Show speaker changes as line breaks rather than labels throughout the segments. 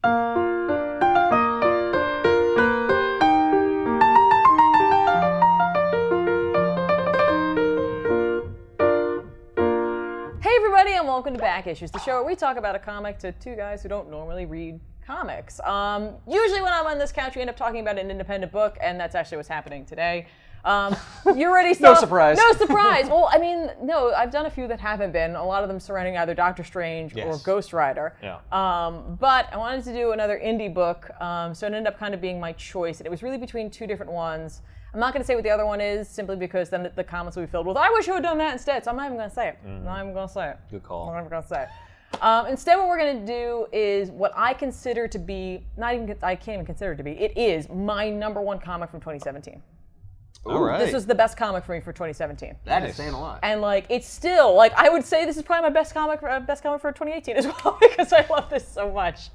Welcome to Back Issues, the show where we talk about a comic to two guys who don't normally read comics. Usually when I'm on this couch, we end up talking about an independent book, and that's actually what's happening today. You already saw...
No surprise.
No surprise. Well, I mean, no, I've done a few that haven't been. A lot of them surrounding either Doctor Strange or Ghost Rider.
Yeah.
But I wanted to do another indie book, so it ended up kind of being my choice. And it was really between two different ones. I'm not going to say what the other one is, simply because then the comments will be filled with, I wish you had done that instead, so I'm not even going to say it. I'm not even going to say it.
Good call.
I'm not even going to say it. Instead, what we're going to do is what I consider to be, I can't even consider it to be, it is my #1 comic from 2017.
All right.
This was the best comic for me for 2017.
That is saying a lot.
And like, it's still, like, I would say this is probably my best comic for 2018 as well, because I love this so much.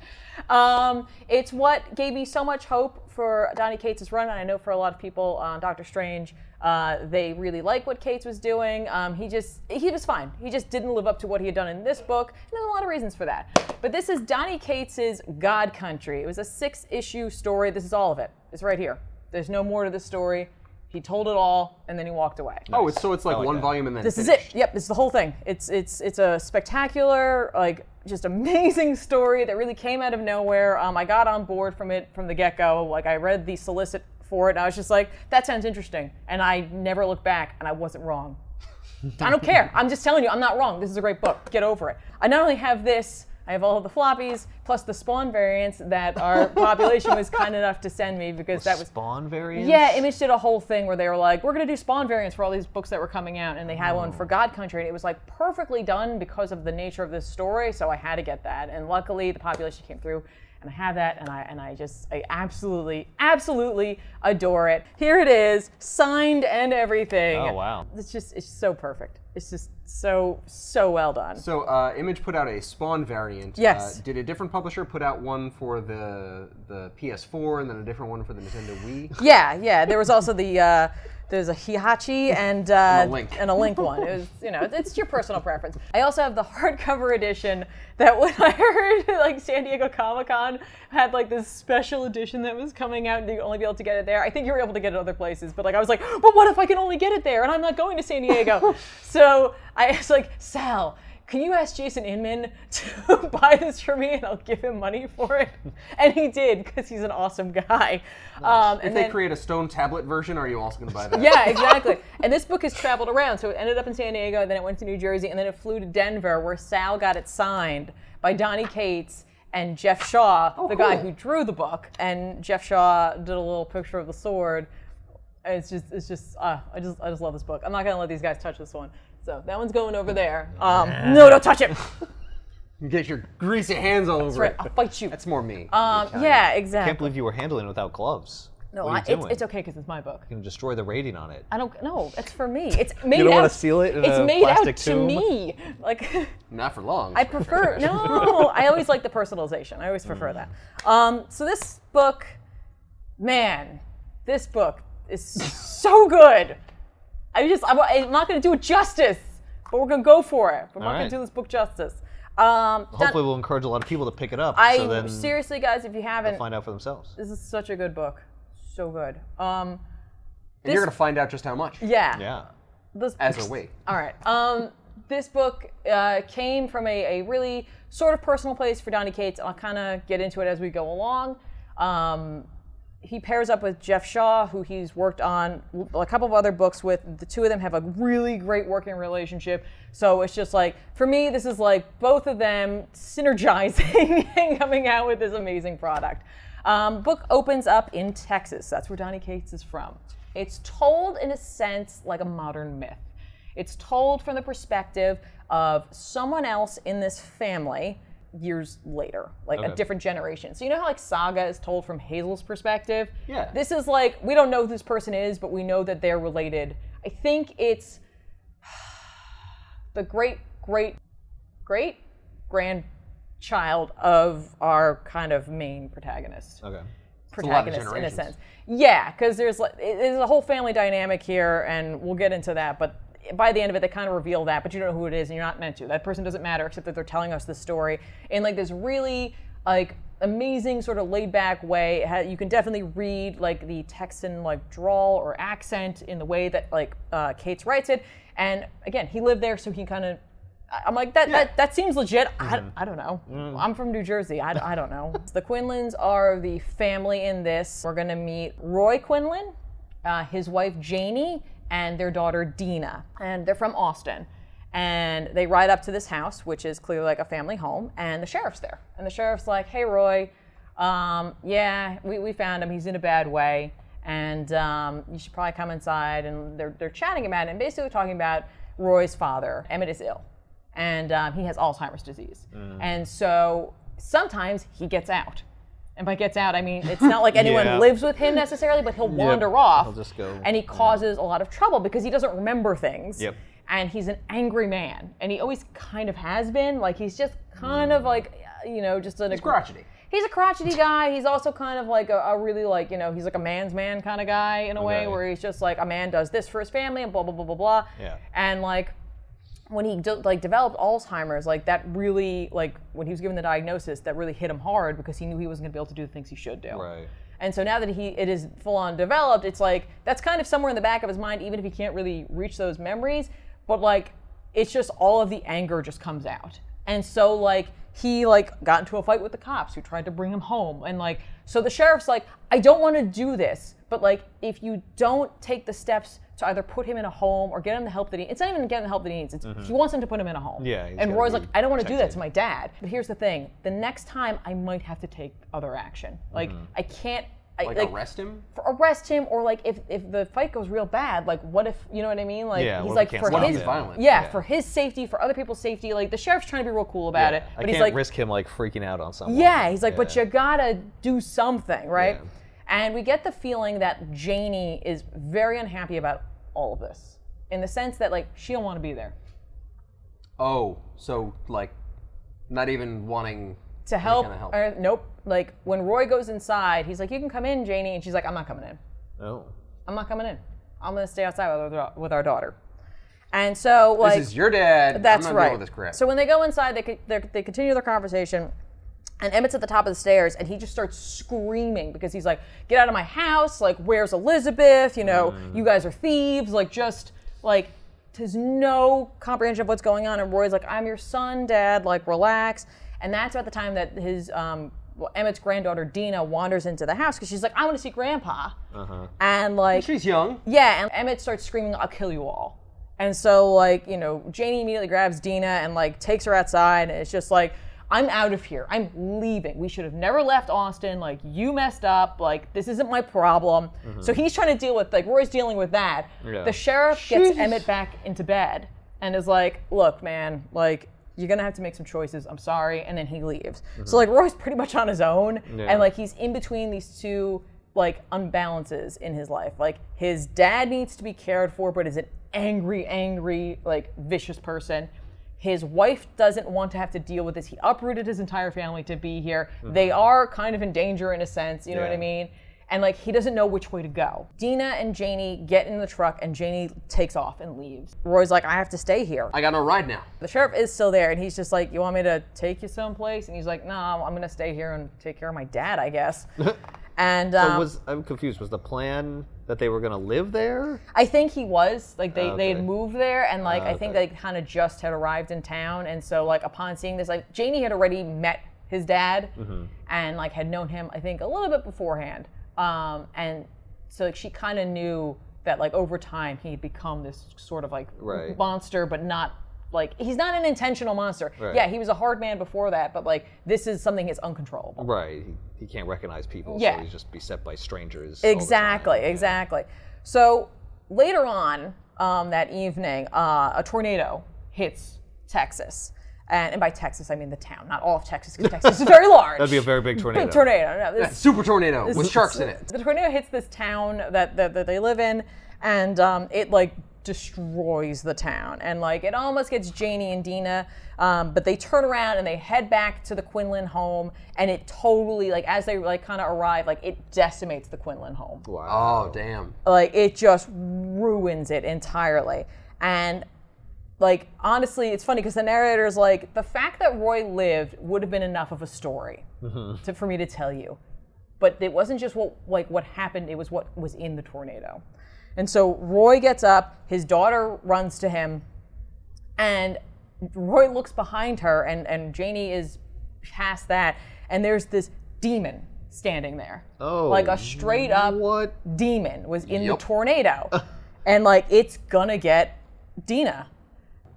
It's what gave me so much hope for Donny Cates' run, and I know for a lot of people on Doctor Strange, they really like what Cates was doing. He was fine. He just didn't live up to what he had done in this book, and there's a lot of reasons for that. But this is Donny Cates' God Country. It was a 6-issue story. This is all of it. It's right here. There's no more to the story. He told it all, and then he walked away.
Oh, so it's like one volume and then
this
finished.
is it. Yep, it's the whole thing. It's a spectacular, like, just amazing story that really came out of nowhere. I got on board from it from the get-go. Like, I read the solicit for it, and I was just like, that sounds interesting. And I never looked back, and I wasn't wrong. I don't care. I'm just telling you, I'm not wrong. This is a great book. Get over it. I not only have this, I have all of the floppies, plus the Spawn variants that our population was kind enough to send me, because that was...
Spawn variants?
Yeah, Image did a whole thing where they were like, we're going to do Spawn variants for all these books that were coming out, and they had one for God Country, and it was like perfectly done because of the nature of this story, so I had to get that, and luckily the population came through, and I have that, and I absolutely, absolutely adore it. Here it is, signed and everything.
Oh, wow.
It's so perfect. It's just so well done.
So Image put out a Spawn variant.
Yes.
Did a different publisher put out one for the PS4 and then a different one for the Nintendo Wii?
Yeah. There was also there's a Hihachi and
a Link
one. It was, it's your personal preference. I also have the hardcover edition that when I heard like San Diego Comic-Con had like this special edition that was coming out and you'd only be able to get it there. I think you were able to get it other places, but like I was like, but what if I can only get it there and I'm not going to San Diego? So I was like, Sal, can you ask Jason Inman to buy this for me and I'll give him money for it? And he did, because he's an awesome guy.
Nice. If they create a stone tablet version, are you also going to buy that?
Yeah, exactly. And this book has traveled around. So it ended up in San Diego, then it went to New Jersey, and then it flew to Denver, where Sal got it signed by Donny Cates and Jeff Shaw, the guy who drew the book. And Jeff Shaw did a little picture of the sword. I just love this book. I'm not going to let these guys touch this one. So that one's going over there. No, don't touch it.
Get your greasy hands all over it.
I'll fight you.
That's more me.
Yeah, exactly.
I can't believe you were handling it without gloves.
No, it's okay because it's my book.
You can destroy the rating on it.
I don't. No, it's for me. It's made out.
You don't want to seal it in
it's
a
made
plastic
out
tomb?
To me. Like.
Not for long.
I prefer. No, I always like the personalization. I always prefer that. So this book, man, this book is so good. I'm not going to do it justice, but we're going to go for it. We're not going to do this book justice.
Hopefully we'll encourage a lot of people to pick it up. So then
seriously, guys, if you haven't,
they'll find out for themselves.
This is such a good book. So good.
And you're going to find out just how much.
Yeah.
Yeah.
As are we.
All right. This book came from a really sort of personal place for Donny Cates. I'll kind of get into it as we go along. He pairs up with Jeff Shaw, who he's worked on a couple of other books with. The two of them have a really great working relationship. So it's just like, for me, this is like both of them synergizing and coming out with this amazing product. Book opens up in Texas. That's where Donny Cates is from. It's told, in a sense, like a modern myth. It's told from the perspective of someone else in this family years later, like a different generation. So you know how like Saga is told from Hazel's perspective?
Yeah.
This is like, we don't know who this person is, but we know that they're related. I think it's the great grandchild of our kind of main protagonist.
Okay.
Protagonist in a sense. Yeah, because there's a whole family dynamic here, and we'll get into that, but by the end of it, they kind of reveal that, but you don't know who it is, and you're not meant to. That person doesn't matter, except that they're telling us the story in like this really like amazing sort of laid back way. You can definitely read like the Texan like drawl or accent in the way that like Cates writes it. And again, he lived there, so he kind of. I'm like that seems legit. I don't know. I'm from New Jersey. I don't know. The Quinlans are the family in this. We're gonna meet Roy Quinlan, his wife Janie, and their daughter Dina, and they're from Austin. And they ride up to this house, which is clearly like a family home, and the sheriff's there. And the sheriff's like, hey, Roy, yeah, we found him. He's in a bad way, and you should probably come inside. And they're chatting about it, and basically talking about Roy's father. Emmett is ill, and he has Alzheimer's disease. And so sometimes he gets out. And by gets out, I mean, it's not like anyone lives with him necessarily, but he'll wander off.
He'll just go.
And he causes a lot of trouble because he doesn't remember things. And he's an angry man, and he always kind of has been. Like, he's just kind of like, just an...
He's crotchety.
He's a crotchety guy. He's also kind of like a really like, he's like a man's man kind of guy in a way, where he's just like, a man does this for his family and blah, blah, blah, blah, blah. And like, when he developed Alzheimer's, like that really, like when he was given the diagnosis, that really hit him hard because he knew he wasn't gonna be able to do the things he should do. And so now that it is full on developed, it's like, that's kind of somewhere in the back of his mind, even if he can't really reach those memories. But like, it's just all of the anger just comes out. And so like, he like got into a fight with the cops who tried to bring him home. And like, so the sheriff's like, I don't want to do this, but like, if you don't take the steps to either put him in a home or get him the help that it's not even getting the help that he needs. It's, he wants him to put him in a home. And Roy's like, I don't want to do that to my dad. But here's the thing, the next time I might have to take other action. Like, I can't,
like arrest him?
Arrest him, or like if the fight goes real bad, like what if, you know what I mean? Like he's like, for his
violent.
For his safety, for other people's safety, like the sheriff's trying to be real cool about it.
But he's
like,
risk him like freaking out on someone.
He's like, but you gotta do something, right? And we get the feeling that Janie is very unhappy about all of this, in the sense that like she don't want to be there.
Oh, so like not even wanting
to help. Nope. Like when Roy goes inside, he's like, you can come in, Janie. And she's like, I'm not coming in. I'm not coming in. I'm going to stay outside with our daughter. And so like...
This is your dad.
That's
I'm not
right.
dealing with this crap.
So when they go inside, they continue their conversation. And Emmett's at the top of the stairs, and he just starts screaming because he's like, get out of my house. Like, where's Elizabeth? You guys are thieves. Like, just like... There's no comprehension of what's going on. And Roy's like, I'm your son, Dad. Like, relax. And that's about the time that his Emmett's granddaughter Dina wanders into the house because she's like, I want to see Grandpa. And like,
she's young.
Yeah, and Emmett starts screaming, I'll kill you all. And so like, Janie immediately grabs Dina and like takes her outside, and it's just like, I'm out of here. I'm leaving. We should have never left Austin. Like, you messed up. Like, this isn't my problem. So he's trying to deal with, like, Roy's dealing with that. The sheriff gets Emmett back into bed and is like, look, man, like, you're gonna have to make some choices. I'm sorry. And then he leaves. So like, Roy's pretty much on his own. And like, he's in between these two like unbalances in his life. Like, his dad needs to be cared for, but is an angry, like vicious person. His wife doesn't want to have to deal with this. He uprooted his entire family to be here. They are kind of in danger in a sense, you know what I mean? And like, he doesn't know which way to go. Dina and Janie get in the truck, and Janie takes off and leaves. Roy's like, I have to stay here.
I got no ride now.
The sheriff is still there, and he's just like, you want me to take you someplace? And he's like, no, I'm gonna stay here and take care of my dad, I guess. And
so I'm confused. Was the plan that they were gonna live there?
I think he was. Like they had moved there, and like I think they kind of just had arrived in town, and so like upon seeing this, like Janie had already met his dad, and like had known him, I think, a little bit beforehand. And so like, she kind of knew that like over time he had become this sort of like monster, but not like, he's not an intentional monster. Yeah, he was a hard man before that, but like this is something that's uncontrollable.
He can't recognize people, so he's just beset by strangers.
Exactly. So later on that evening, a tornado hits Texas. And by Texas, I mean the town, not all of Texas, because Texas is very large.
That'd be a very big tornado.
Big tornado. No,
super tornado with sharks in it.
The tornado hits this town that they live in, and it like destroys the town. And like, it almost gets Janie and Dina, but they turn around and they head back to the Quinlan home, and it totally, like, as they like kind of arrive, like it decimates the Quinlan home.
Wow. Oh, damn.
Like, it just ruins it entirely. And like, honestly, it's funny because the narrator's like, the fact that Roy lived would have been enough of a story for me to tell you. But it wasn't just what happened, it was what was in the tornado. And so Roy gets up, his daughter runs to him, and Roy looks behind her, and Janie is past that, and there's this demon standing there.
Oh,
like a straight up demon was in the tornado. And like, it's gonna get Dina.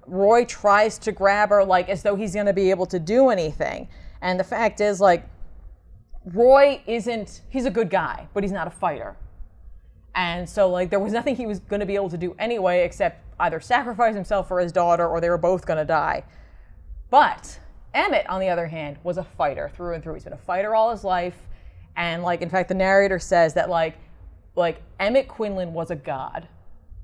Roy tries to grab her like as though he's gonna be able to do anything. And the fact is, like, Roy he's a good guy, but he's not a fighter. And so like, there was nothing he was gonna be able to do anyway except either sacrifice himself for his daughter, or they were both gonna die. But Emmett, on the other hand, was a fighter through and through. He's been a fighter all his life. And like, in fact, the narrator says that like Emmett Quinlan was a god,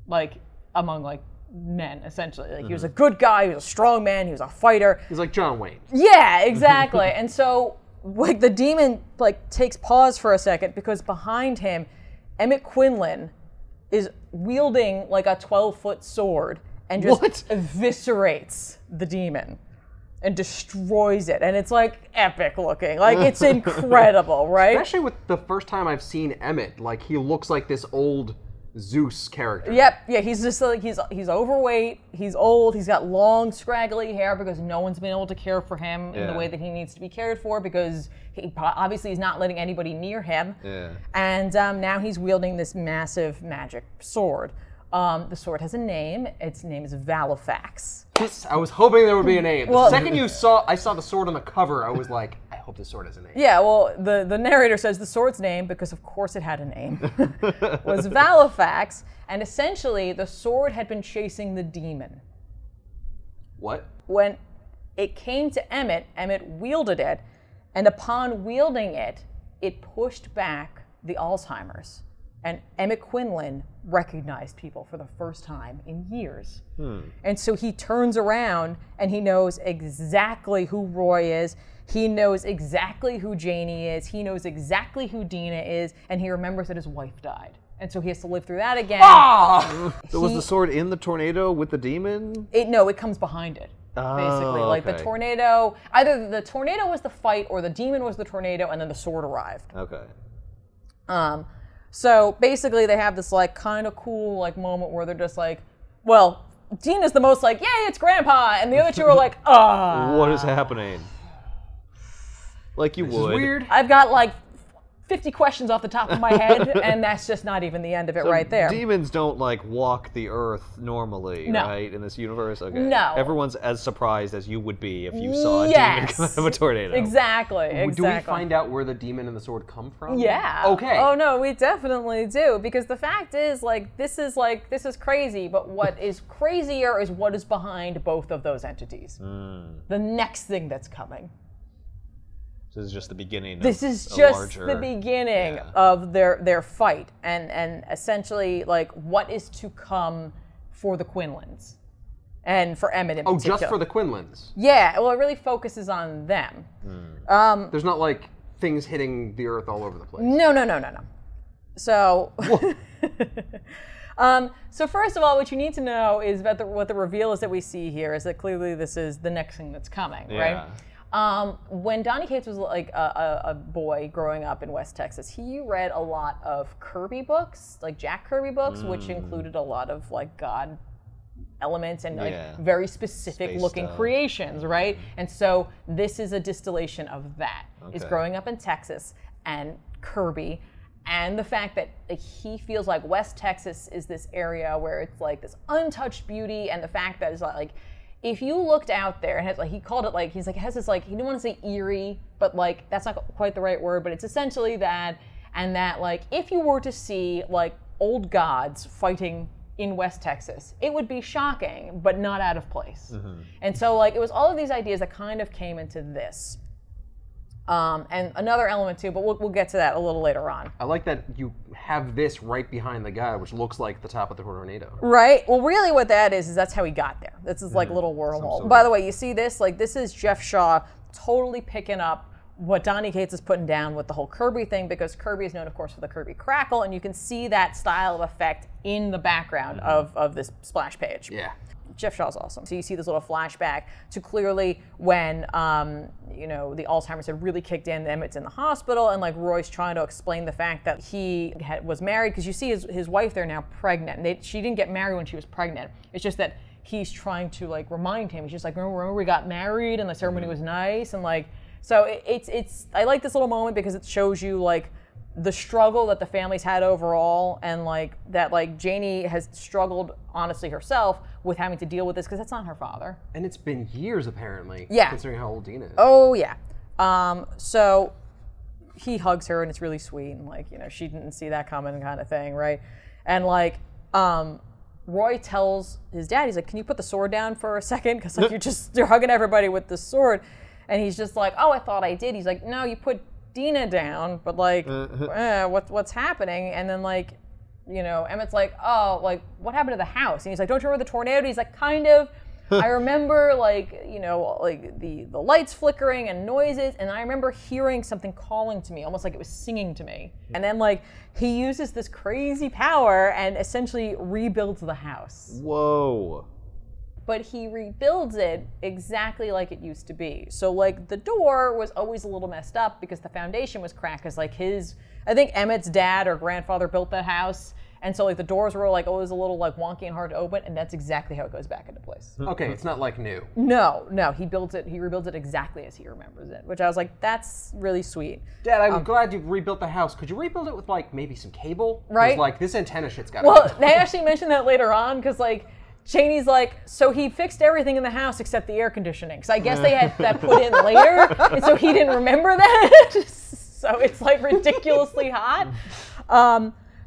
like among like men, essentially. Like, he was a good guy, he was a strong man, he was a fighter.
He's like John Wayne.
Yeah, exactly. And so like, the demon like takes pause for a second because behind him, Emmett Quinlan is wielding like a 12-foot sword and just eviscerates the demon and destroys it. And it's like epic looking. Like, it's incredible, right?
Especially with the first time I've seen Emmett, like, he looks like this old Zeus character.
Yep, yeah, he's just like, he's overweight, he's old, he's got long, scraggly hair because no one's been able to care for him in the way that he needs to be cared for because he obviously is not letting anybody near him. Yeah. And now he's wielding this massive magic sword. The sword has a name. Its name is Valifax.
Yes, I was hoping there would be a name. The second I saw the sword on the cover, I was like, I hope this sword has a name.
Yeah, well, the narrator says the sword's name, because of course it had a name, was Valifax, and essentially the sword had been chasing the demon.
What?
When it came to Emmett, Emmett wielded it, and upon wielding it, it pushed back the Alzheimer's. And Emmett Quinlan recognized people for the first time in years. And so he turns around and he knows exactly who Roy is. He knows exactly who Janie is. He knows exactly who Dina is. And he remembers that his wife died. And so he has to live through that again.
So was the sword in the tornado with the demon?
No, it comes behind it. Basically, like the tornado, either the tornado was the fight or the demon was the tornado, and then the sword arrived.
Okay.
So basically they have this like kind of cool like moment where they're just like, well, Dina's the most like, yay, it's Grandpa, and the other two are like,
what is happening? Like you would.
This is weird.
I've got like 50 questions off the top of my head, and that's just not even the end of it right there.
Demons don't like walk the earth normally, right? In this universe? Okay.
No.
Everyone's as surprised as you would be if you saw a demon come out of a tornado.
Exactly.
Do we find out where the demon and the sword come from?
Yeah.
Okay.
Oh no, we definitely do, because the fact is this is crazy, but what is crazier is what is behind both of those entities. The next thing that's coming.
This is just the beginning.
This is just the beginning of their fight, and essentially like what is to come for the Quinlans, and for Emmett in particular.
Oh, just for the Quinlans.
Yeah, well, it really focuses on them.
There's not like things hitting the earth all over the place.
No. So, so first of all, what you need to know is about what the reveal is that we see here is that clearly this is the next thing that's coming, right? When Donny Cates was like a boy growing up in West Texas, he read a lot of Kirby books, like Jack Kirby books, which included a lot of like God elements and like very specific
Space
looking
stuff.
Creations, right? And so this is a distillation of that. Is growing up in Texas and Kirby, and the fact that like, he feels like West Texas is this area where it's like this untouched beauty, and the fact that it's like if you looked out there, and he called it like, he's like, it has this like, he didn't want to say eerie, but like, that's not quite the right word, but it's essentially that, and that like, if you were to see like old gods fighting in West Texas, it would be shocking, but not out of place. And so like, it was all of these ideas that kind of came into this. And another element too, but we'll get to that a little later on.
I like that you have this right behind the guy, which looks like the top of the tornado.
Right. Well, really what that is that's how he got there. This is like a little wormhole. By the way, you see this? Like, this is Jeff Shaw totally picking up what Donny Cates is putting down with the whole Kirby thing, because Kirby is known, of course, for the Kirby crackle, and you can see that style of effect in the background of this splash page.
Yeah.
Jeff Shaw's awesome. So you see this little flashback to clearly when, you know, the Alzheimer's had really kicked in, Emmett's in the hospital, and like Roy's trying to explain the fact that he was married, because you see his wife there now pregnant. And she didn't get married when she was pregnant. It's just that he's trying to like remind him. He's just like, remember we got married and the ceremony was nice, and like, so it's I like this little moment because it shows you like the struggle that the family's had overall, and like that like Janie has struggled honestly herself with having to deal with this because that's not her father.
And it's been years apparently.
Yeah.
Considering how old Dina is.
Oh yeah. So he hugs her and it's really sweet, and like, you know, she didn't see that coming kind of thing, right? And like Roy tells his dad, he's like, can you put the sword down for a second? Because like you're hugging everybody with the sword. And he's just like, oh, I thought I did. He's like, no, you put Dina down, but like, what's happening? And then like, you know, Emmett's like, oh, like what happened to the house? And he's like, don't you remember the tornado? He's like, kind of. I remember like, you know, like the lights flickering and noises, and I remember hearing something calling to me, almost like it was singing to me. And then like he uses this crazy power and essentially rebuilds the house.
Whoa.
But he rebuilds it exactly like it used to be. So like the door was always a little messed up because the foundation was cracked, because like I think Emmett's dad or grandfather built that house. And so like the doors were like always a little like wonky and hard to open, and that's exactly how it goes back into place.
Okay, it's not like new.
No, he rebuilds it exactly as he remembers it, which I was like, that's really sweet.
Dad, I'm glad you rebuilt the house. Could you rebuild it with like maybe some cable?
Right.
Like this antenna shit's got
Well, they actually mentioned that later on, because like Janie's like, so he fixed everything in the house except the air conditioning. Because I guess they had that put in later, and so he didn't remember that. So it's like ridiculously hot.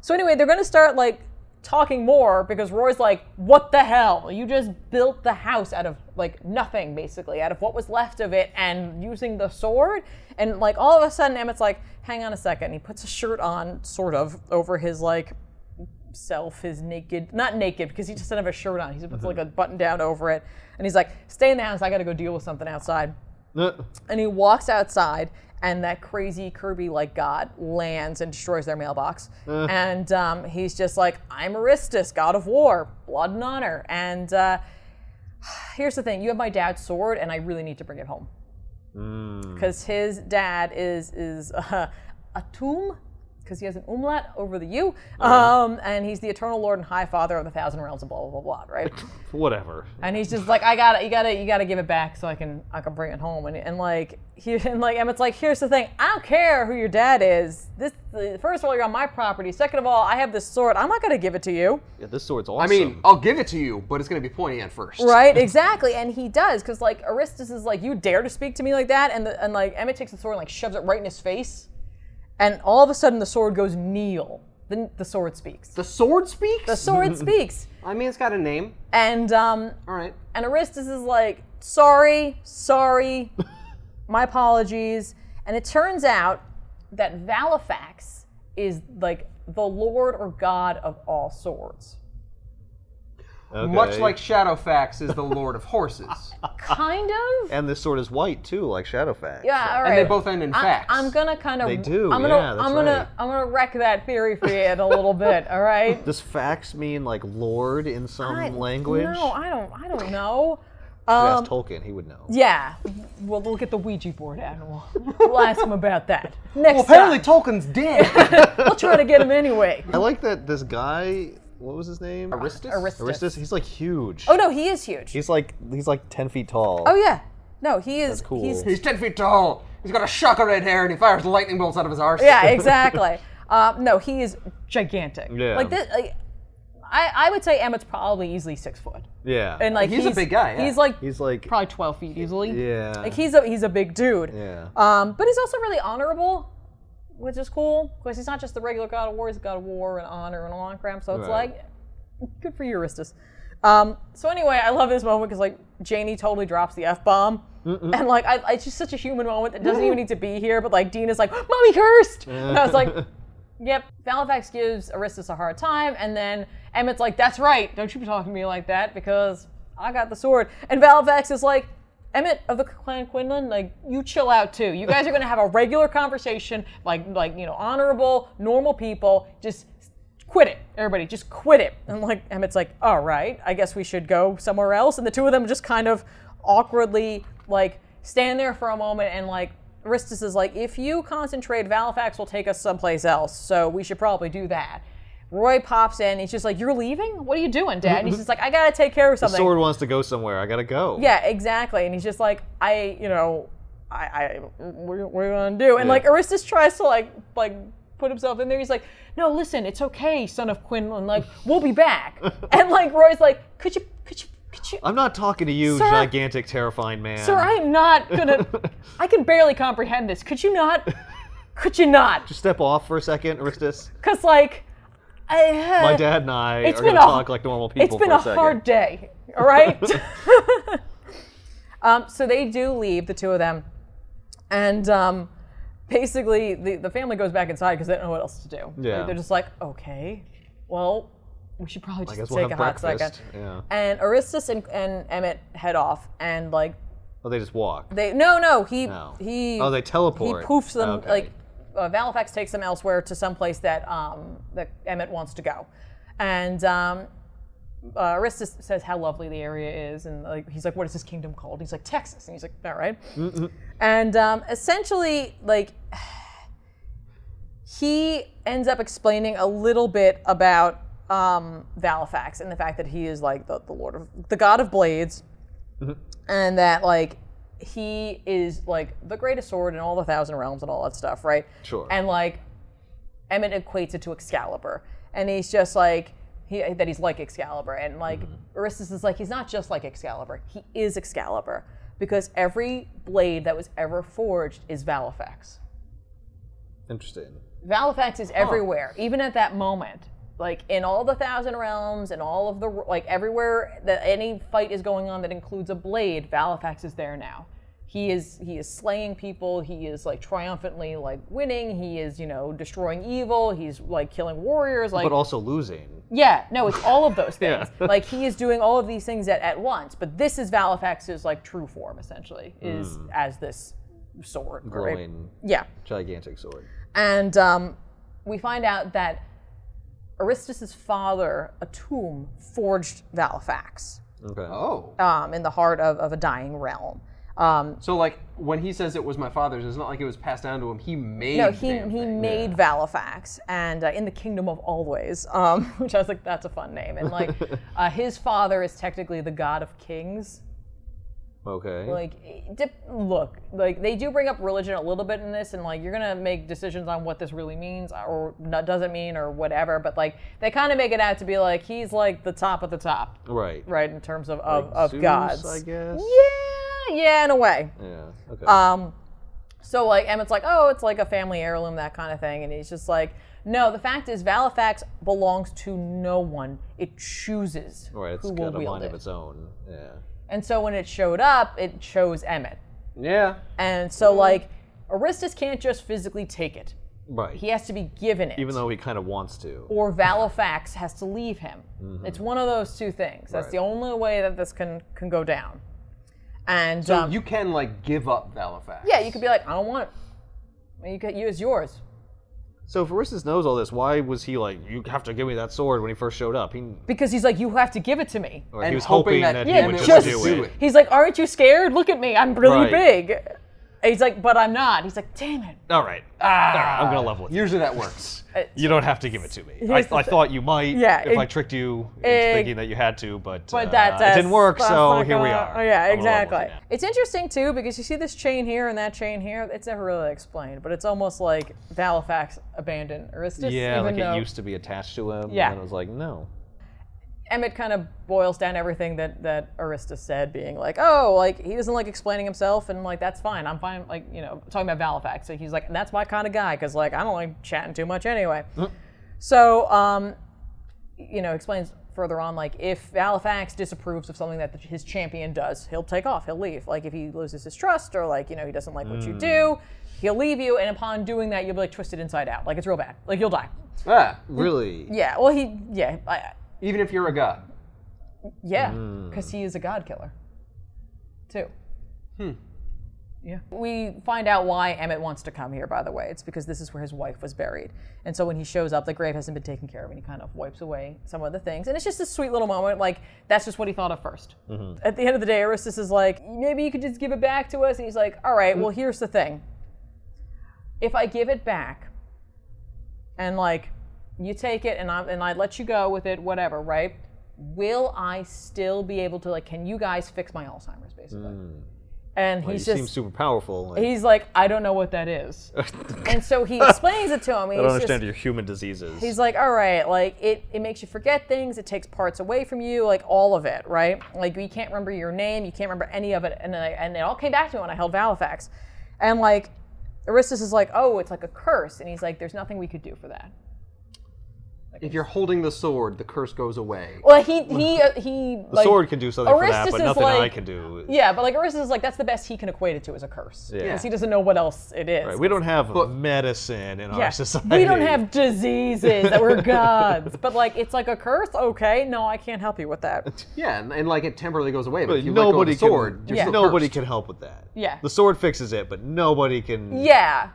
So anyway, they're going to start like talking more, because Roy's like, what the hell? You just built the house out of like nothing, basically, out of what was left of it, and using the sword. And like all of a sudden Emmett's like, hang on a second. He puts a shirt on, sort of, over his like his naked, not naked because he just doesn't have a shirt on. He just puts like a button down over it, and he's like, stay in the house, I gotta go deal with something outside. And he walks outside, and that crazy Kirby like god lands and destroys their mailbox. And he's just like, I'm Aristus, god of war, blood and honor. And here's the thing, you have my dad's sword and I really need to bring it home. Because his dad is a tomb, because he has an umlaut over the U, and he's the eternal lord and high father of the thousand realms and blah blah blah blah, right?
Whatever.
And he's just like, you gotta give it back so I can bring it home. And like Emmett's like, here's the thing, I don't care who your dad is. First of all, you're on my property. Second of all, I have this sword. I'm not gonna give it to you.
Yeah, this sword's awesome.
I mean, I'll give it to you, but it's gonna be pointy at first.
Right, exactly. And he does, because like Aristus is like, you dare to speak to me like that? And like Emmett takes the sword and like shoves it right in his face. And all of a sudden, the sword goes kneel. Then the sword speaks.
The sword speaks?
The sword speaks.
I mean, it's got a name.
And
all right.
And Aristus is like, sorry, my apologies. And it turns out that Valifax is like the lord or god of all swords.
Okay.
Much like Shadowfax is the lord of horses.
Kind of.
And this sword is white too, like Shadowfax.
Yeah, all right.
And they both end in fax.
I'm gonna kind of.
They do.
I'm gonna wreck that theory for you in a little bit. All right.
Does fax mean like lord in some language?
No, I don't know.
Ask Tolkien, he would know.
Yeah. Well, we'll get the Ouija board out and we'll ask him about that. Next
apparently
time.
Tolkien's dead.
We'll try to get him anyway.
I like that this guy. What was his name?
Aristus.
He's like huge.
Oh no, he is huge.
He's like 10 feet tall.
Oh yeah. No, he is.
That's cool.
He's 10 feet tall. He's got a shock of red hair and he fires lightning bolts out of his arse.
Yeah, exactly. No, he is gigantic.
Yeah.
Like this. I would say Emmett's probably easily 6 foot.
Yeah.
And like
he's a big guy. Yeah.
He's like
probably 12 feet easily.
Yeah.
Like he's a big dude.
Yeah.
But he's also really honorable, which is cool, because he's not just the regular god of war. He's a god of war and honor and all that crap. So it's like, good for you, Aristus. So anyway, I love this moment because like Janie totally drops the F-bomb. And like it's just such a human moment that doesn't even need to be here, but like Dina's like, Mommy cursed! And I was like, yep. Valifax gives Aristus a hard time, and then Emmett's like, that's right, don't you be talking to me like that, because I got the sword. And Valifax is like, Emmett of the Clan Quinlan, like, you chill out too. You guys are gonna have a regular conversation, like you know, honorable, normal people, just quit it. Everybody, just quit it. And like Emmett's like, all right, I guess we should go somewhere else. And the two of them just kind of awkwardly like stand there for a moment, and like Aristus is like, if you concentrate, Valifax will take us someplace else, so we should probably do that. Roy pops in. He's just like, you're leaving? What are you doing, Dad? And he's just like, I gotta take care of something.
The sword wants to go somewhere. I gotta go.
Yeah, exactly. And he's just like, what are you gonna do? And like Aristus tries to like put himself in there. He's like, no, listen, it's okay, son of Quinlan. Like, we'll be back. And like Roy's like, could you?
I'm not talking to you,
sir,
gigantic, terrifying man.
Sir, I'm not gonna. I can barely comprehend this. Could you not? Could you not?
Just step off for a second, Aristus.
Because like.
My dad and I are going to talk like normal people for a second.
It's been a hard day, all right? So they do leave, the two of them. And basically, the family goes back inside because they don't know what else to do.
Yeah.
Like, they're just like, okay, well, we should probably just
we'll
take a hot second.
Yeah.
And Aristus and Emmett head off, and like...
Oh, they just walk?
No, he...
Oh, they teleport.
He poofs them,
okay.
like... Valifax takes them elsewhere to some place that that Emmett wants to go, and Aristus says how lovely the area is, and like he's like, "What is this kingdom called?" He's like, "Texas," and he's like, "All right." Mm-hmm. And essentially, like he ends up explaining a little bit about Valifax and the fact that he is like the god of blades, and that like. He is like the greatest sword in all the Thousand Realms and all that stuff, right?
Sure.
And like Emmett equates it to Excalibur, and he's just like that he's like Excalibur, and like Aristus is like, he's not just like Excalibur, he is Excalibur, because every blade that was ever forged is Valifax.
Interesting.
Valifax is everywhere, even at that moment. Like in all the Thousand Realms and all of the, like everywhere that any fight is going on that includes a blade, Valifax is there now. He is slaying people. He is like triumphantly like winning. He is, destroying evil. He's like killing warriors. Like,
but also losing.
Yeah, no, it's all of those things. Like he is doing all of these things at once. But this is Valifax's like true form, essentially, is as this sword.
Glowing,
right?
gigantic sword.
And we find out that Aristus's father, Atum, forged Valifax.
Okay.
Oh.
In the heart of a dying realm.
So like when he says it was my father's, it's not like it was passed down to him. He made.
No, he made Valifax, and in the Kingdom of Always, which I was like, that's a fun name. And like, his father is technically the god of kings.
Okay.
Like, look, like they do bring up religion a little bit in this, and like you're gonna make decisions on what this really means or doesn't mean or whatever. But like they kind of make it out to be like he's like the top of the top,
right?
Right, in terms of
Zeus,
gods,
I guess.
Yeah, in a way.
Yeah. Okay.
So like Emmett's like, oh, it's like a family heirloom, that kind of thing, and he's just like, no. The fact is, Valifax belongs to no one. It chooses
right. It's
who
got
will
a
wield
mind
it.
of its own. Yeah.
And so when it showed up, it chose Emmett.
Yeah.
And so like Aristus can't just physically take it.
Right.
He has to be given it.
Even though he kind of wants to.
Or Valifax has to leave him. It's one of those two things. That's
Right.
the only way that this can go down. And
so you can like give up Valifax.
Yeah, you could be like, I don't want it. You could use yours.
So if Aristus knows all this, why was he like, you have to give me that sword when he first showed up?
Because he's like, you have to give it to me.
Or
And
he was hoping that he would
just
do it.
He's like, aren't you scared? Look at me, I'm really
Right.
big. And he's like, but I'm not. He's like, damn it.
All right. All right. I'm going to level with you.
Usually that works.
You don't have to give it to me. I thought you might if I tricked you into thinking that you had to, but it didn't work, so here we are.
Oh, yeah,
I'm gonna level
exactly.
with you now.
It's interesting, too, because you see this chain here and that chain here. It's never really explained, but it's almost like Valifax abandoned Aristus.
Yeah,
even
like
though
it used to be attached to him,
Yeah.
and it was like, no.
Emmett kind of boils down everything that Aristus said, being like, oh, like, he doesn't like explaining himself, and, like, that's fine. I'm fine, like, talking about Valifax. So he's like, that's my kind of guy, because, like, I don't like chatting too much anyway. So, explains further on, like, if Valifax disapproves of something that his champion does, he'll take off, he'll leave. Like, if he loses his trust, or, like, he doesn't like what you do, he'll leave you, and upon doing that, you'll be, like, twisted inside out. Like, it's real bad. Like, you'll die.
Ah,
Really?
Yeah, well,
even if you're a god.
yeah, because he is a god killer, too. You Yeah. We find out why Emmett wants to come here, by the way. It's because this is where his wife was buried. And so when he shows up, the grave hasn't been taken care of, and he kind of wipes away some of the things. And it's just a sweet little moment. Like, that's just what he thought of first. Mm-hmm. At the end of the day, Aristus is like, maybe you could just give it back to us. And he's like, all right, well, here's the thing. If I give it back, and, like, you take it, and I let you go with it, whatever, right? Will I still be able to, like, can you guys fix my Alzheimer's, basically? And he's just...
seems super powerful.
Like. He's like, I don't know what that is. And so he explains it to him.
I don't understand your human diseases.
He's like, all right, like, it makes you forget things, it takes parts away from you, like, all of it, right? Like, you can't remember your name, you can't remember any of it, and it all came back to him when I held Valifax. And, like, Aristus is like, oh, it's like a curse. And he's like, there's nothing we could do for that.
If you're holding the sword, the curse goes away.
Well, the
like, sword can do something for that, but nothing I can do.
Yeah, but like Aristus is like, that's the best he can equate it to as a curse. Yeah. Because he doesn't know what else it is.
Right. We don't have medicine in our society.
We don't have diseases that we're gods. But like, it's like a curse? Okay, no, I can't help you with that.
Yeah, and like it temporarily goes away, but if you let go of the sword, you're still
nobody
cursed.
Can help with that.
Yeah.
The sword fixes it, but nobody can...
Yeah.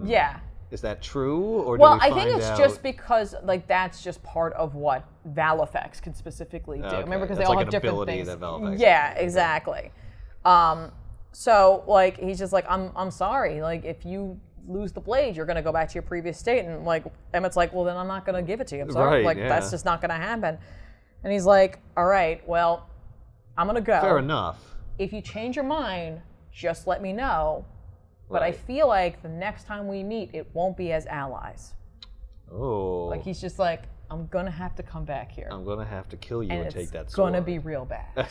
Yeah.
Is that true, or
well, I think it's just because like that's just part of what Valifax can specifically do. Remember, because they all have different things.
That Valifax
exactly. So like he's just like, I'm sorry. Like if you lose the blade, you're gonna go back to your previous state, and like Emmett's like, well then I'm not gonna give it to you. I'm sorry. Like that's just not gonna happen. And he's like, all right, well, I'm gonna go.
Fair enough.
If you change your mind, just let me know. But I feel like the next time we meet, it won't be as allies.
Oh.
Like he's just like, I'm gonna have to come back here.
I'm gonna have to kill you and take that sword.
It's gonna be real bad.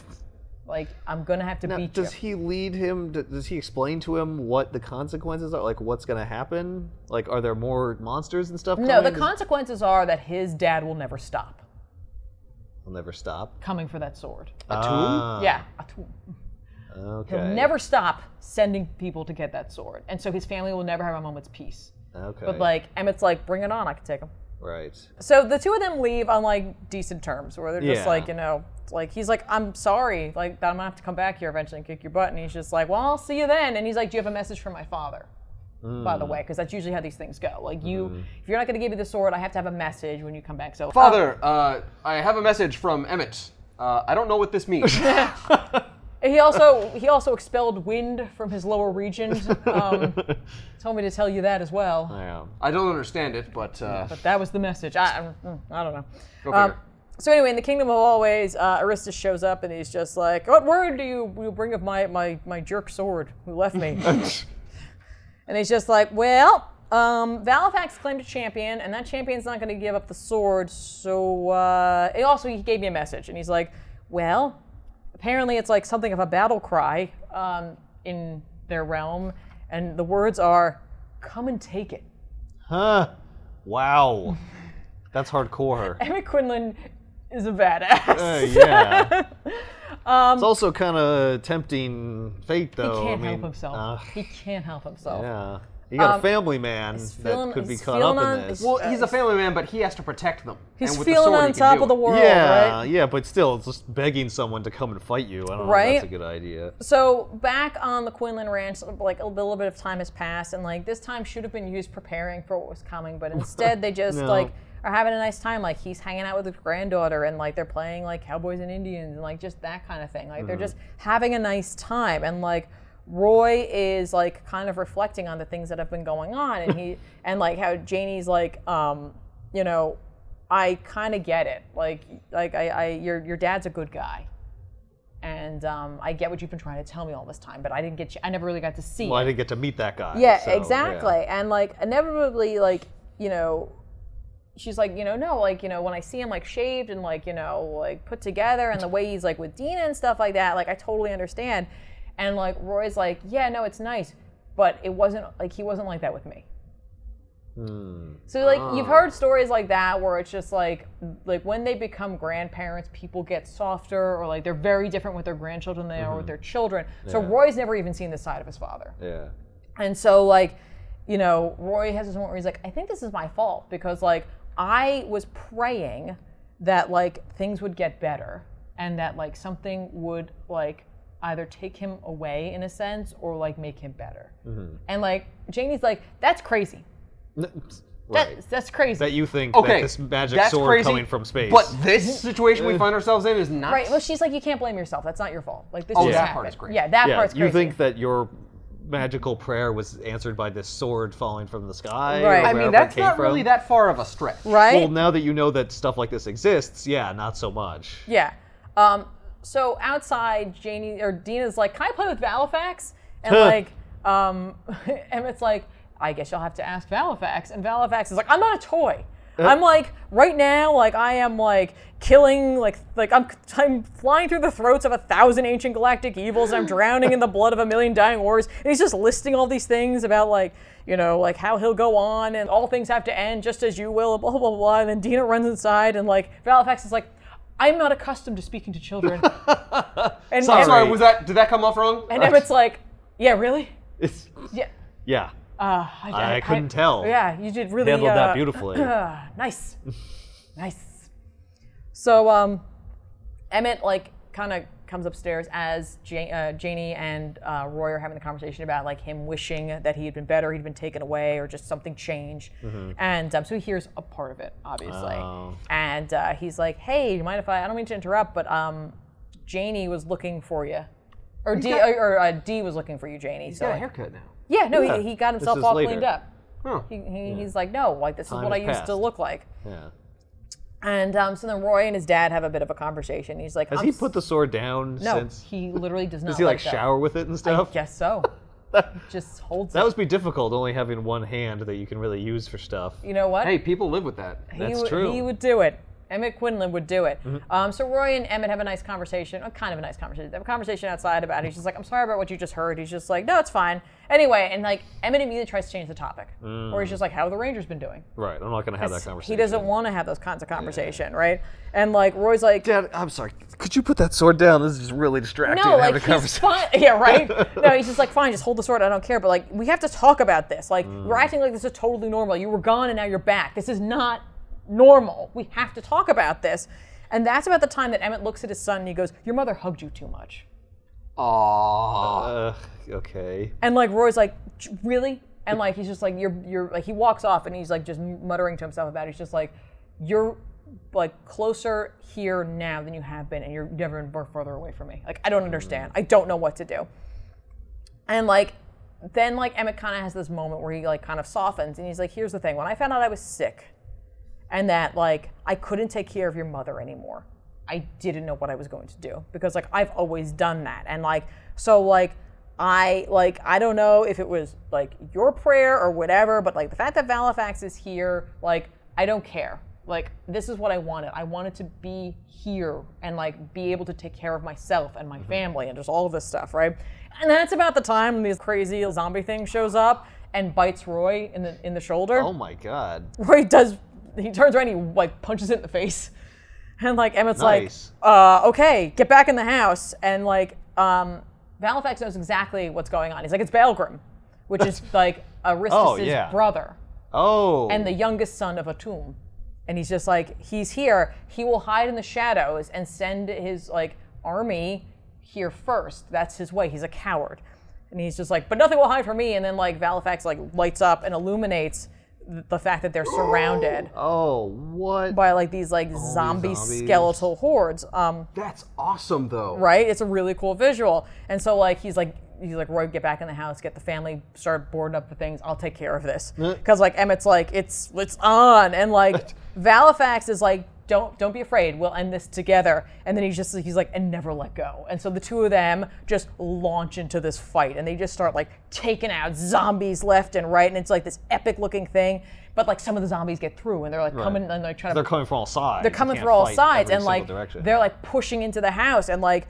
Like I'm gonna have to beat you.
Does he lead him? Does he explain to him what the consequences are? Like what's gonna happen? Like are there more monsters and stuff?
No, the consequences are that his dad will never stop.
Will never stop
coming for that sword.
A tomb?
Yeah, a tomb.
Okay.
He'll never stop sending people to get that sword. And so his family will never have a moment's peace.
Okay.
But like, Emmett's like, bring it on, I can take him.
Right.
So the two of them leave on like decent terms, where they're just like, you know, like he's like, I'm sorry, like that I'm gonna have to come back here eventually and kick your butt. And he's just like, well, I'll see you then. And he's like, do you have a message from my father? By the way, because that's usually how these things go. Like if you're not gonna give me the sword, I have to have a message when you come back. So
Father, I have a message from Emmett. I don't know what this means.
He also expelled wind from his lower regions. Told me to tell you that as well.
Yeah.
I don't understand it, but
that was the message. I don't know.
Go figure.
So anyway, in the Kingdom of Always, Aristus shows up and he's just like, "What word do you bring of my jerk sword who left me?" And he's just like, "Well, Valifax claimed a champion, and that champion's not going to give up the sword. So he gave me a message, and he's like, well." Apparently, it's like something of a battle cry in their realm, and the words are, "Come and take it."
Huh. Wow. That's hardcore.
Emmett Quinlan is a badass.
Yeah. It's also kind of tempting fate, though.
He can't help himself. He can't help himself.
Yeah. You got a family man that could be caught up in this.
Well, he's a family man, but he has to protect them.
He's feeling on top of the world, right?
Yeah, but still, just begging someone to come and fight you, I don't know if that's a good idea.
So back on the Quinlan Ranch, like a little bit of time has passed, and like this time should have been used preparing for what was coming, but instead they just like are having a nice time. Like he's hanging out with his granddaughter, and like they're playing like Cowboys and Indians, and like just that kind of thing. Like they're just having a nice time, and like Roy is like kind of reflecting on the things that have been going on, and and like how Janie's like, you know, I kind of get it. Like your dad's a good guy, and I get what you've been trying to tell me all this time, but I never really got to see.
Well, I didn't get to meet that guy.
Yeah,
so,
exactly. Yeah. And like inevitably, like you know, she's like, you know, no, like you know, when I see him like shaved and like you know, like put together, and the way he's like with Dina and stuff like that, like I totally understand. And like Roy's like, yeah, no, it's nice, but it wasn't like he wasn't like that with me. So like you've heard stories like that where it's just like when they become grandparents, people get softer, or like they're very different with their grandchildren than they are with their children. So Roy's never even seen this side of his father.
Yeah.
And so like, you know, Roy has this moment where he's like, I think this is my fault because like I was praying that like things would get better and that like something would like either take him away in a sense or like make him better. And like Janie's like, that's crazy.
Right.
That's crazy.
That you think that this magic sword crazy, coming from space.
But this situation we find ourselves in is not.
Right. Well, she's like, you can't blame yourself. That's not your fault. Like this.
That part is crazy.
Yeah, that part's crazy.
You think that your magical prayer was answered by this sword falling from the sky?
Right.
I mean, that's not really that far of a stretch.
Right.
Well, now that you know that stuff like this exists, not so much.
Yeah. So outside, Dina's like, can I play with Valifax? And like, Emmett's like, I guess you'll have to ask Valifax. And Valifax is like, I'm not a toy. I'm like, right now, like I am like killing, like I'm flying through the throats of 1,000 ancient galactic evils. I'm drowning in the blood of 1,000,000 dying warriors. And he's just listing all these things about like, you know, like how he'll go on and all things have to end just as you will, blah, blah, blah. And then Dina runs inside and like Valifax is like, I'm not accustomed to speaking to children. And
sorry, did that come off wrong?
And Emmett's like, yeah, really?
Yeah. I couldn't tell.
Yeah, you did really
handled that beautifully.
Nice. So Emmett like kind of comes upstairs as Janie and Roy are having the conversation about like him wishing that he had been better, he'd been taken away, or just something changed. And so he hears a part of it, obviously. And he's like, "Hey, do you mind if I don't mean to interrupt, but Janie was looking for you, or D was looking for you, Janie."
He's got a haircut now.
Yeah, no, he got himself all cleaned up.
Huh.
He's like, no, like this is what I used to look like.
Yeah.
And so then Roy and his dad have a bit of a conversation. He's like,
has he put the sword down since?
No, he literally does not.
Does he like shower with it and stuff?
I guess so. Just holds it.
That would be difficult, only having one hand that you can really use for stuff.
You know what?
Hey, people live with that.
That's true.
He would do it. Emmett Quinlan would do it. So Roy and Emmett have a nice conversation, kind of a nice conversation. They have a conversation outside about it. He's just like, I'm sorry about what you just heard. He's just like, no, it's fine. Anyway, and like Emmett immediately tries to change the topic. Or he's just like, how have the Rangers been doing?
Right, I'm not going to have that conversation.
He doesn't want to have those kinds of conversation, right? And like Roy's like,
Dad, I'm sorry. Could you put that sword down? This is just really distracting.
No, like he's fine. Yeah, right. No, he's just like, fine, just hold the sword. I don't care. But like, we have to talk about this. Like, we're acting like this is totally normal. You were gone and now you're back. This is not normal. We have to talk about this. And that's about the time that Emmett looks at his son and he goes, your mother hugged you too much.
Aww.
Okay.
And like Roy's like, really? And like he's just like, you're like, he walks off and he's like just muttering to himself about it. He's just like, you're like closer here now than you have been, and you're never been further away from me. Like, I don't understand. I don't know what to do. And like then like Emmett kind of has this moment where he like kind of softens and he's like, here's the thing. When I found out I was sick and that like I couldn't take care of your mother anymore, I didn't know what I was going to do, because like I've always done that. And like so like I don't know if it was like your prayer or whatever, but like the fact that Valifax is here, like I don't care. Like this is what I wanted. I wanted to be here and like be able to take care of myself and my family and just all of this stuff, right? And that's about the time when this crazy zombie thing shows up and bites Roy in the shoulder.
Oh my God.
Roy he turns around and he like punches it in the face. And like Emmett's
nice.
like, okay, get back in the house. And like Valifax knows exactly what's going on. He's like, it's Baelgrim, which is like Aristus's brother.
Oh.
And the youngest son of Atum. And he's just like, he's here. He will hide in the shadows and send his like army here first. That's his way. He's a coward. And he's just like, but nothing will hide from me. And then like Valifax like lights up and illuminates the fact that they're surrounded.
Oh, what?
By like these like zombie skeletal hordes.
That's awesome though.
Right? It's a really cool visual. And so like he's like, Roy, get back in the house, get the family, start boarding up the things. I'll take care of this. Because like Emmett's like, it's on. And like Valifax is like, don't be afraid. We'll end this together. And then he's like, and never let go. And so the two of them just launch into this fight, and they just start like taking out zombies left and right. And it's like this epic looking thing. But like some of the zombies get through, and they're like coming and like trying to.
They're coming from all sides.
They're coming from all sides, and like they're like pushing into the house, and like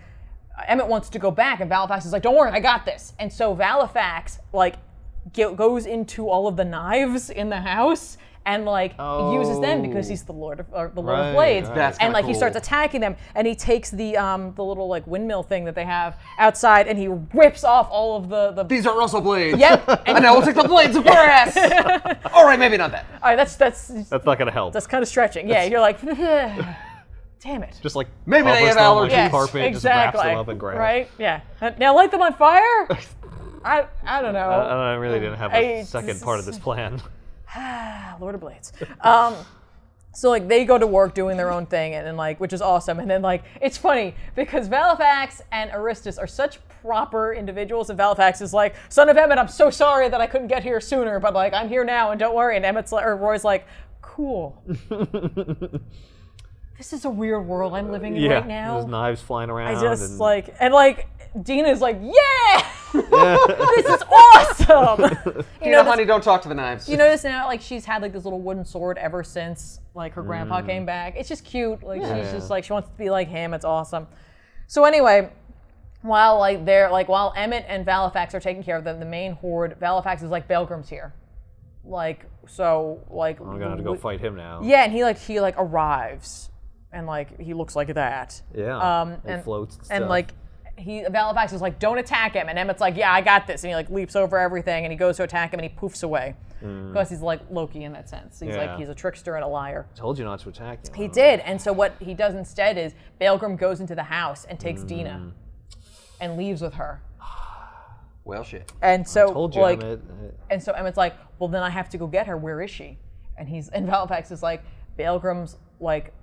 Emmett wants to go back, and Valifax is like, don't worry, I got this. And so Valifax like goes into all of the knives in the house and like uses them because he's the Lord of Blades.
That's
and like
cool.
He starts attacking them, and he takes the little like windmill thing that they have outside, and he rips off all of the
These are also blades.
Yep.
And now we'll take the blades of your ass. All right, maybe not that.
All right, that's
not gonna help.
That's kind of stretching. Yeah, you're like Damn it.
Just like
maybe they have allergies.
Yes, carpet,
exactly.
just wraps them up in grass.
Right? Yeah. Now light them on fire? I don't know.
I really didn't have a second part of this plan.
Lord of Blades. So like they go to work doing their own thing, and like, which is awesome. And then like it's funny because Valifax and Aristus are such proper individuals, and Valifax is like, "Son of Emmett, I'm so sorry that I couldn't get here sooner, but like I'm here now, and don't worry." And Emmett's like, or Roy's like, "Cool." This is a weird world I'm living in right now.
There's knives flying around.
I just like Dina's like, yeah, this is awesome.
Dina, honey, don't talk to the knives.
You notice now, like she's had like this little wooden sword ever since like her grandpa came back. It's just cute. Like she's just like she wants to be like him. It's awesome. So anyway, while Emmett and Valifax are taking care of the main horde, Valifax is like, Baelgrim's here. Like so like
I'm gonna have to go fight him now.
Yeah, and he arrives. And like he looks like that.
Yeah. And floats.
And like Valifax is like, don't attack him. And Emmett's like, yeah, I got this. And he like leaps over everything and he goes to attack him and he poofs away. Because he's like Loki in that sense. He's like he's a trickster and a liar.
I told you not to attack him.
He did. And so what he does instead is Baelgrim goes into the house and takes Dina and leaves with her.
Well, shit.
And so
I told you,
like,
Emmett.
And so Emmett's like, well, then I have to go get her. Where is she? And Valifax is like, Baelgrim's like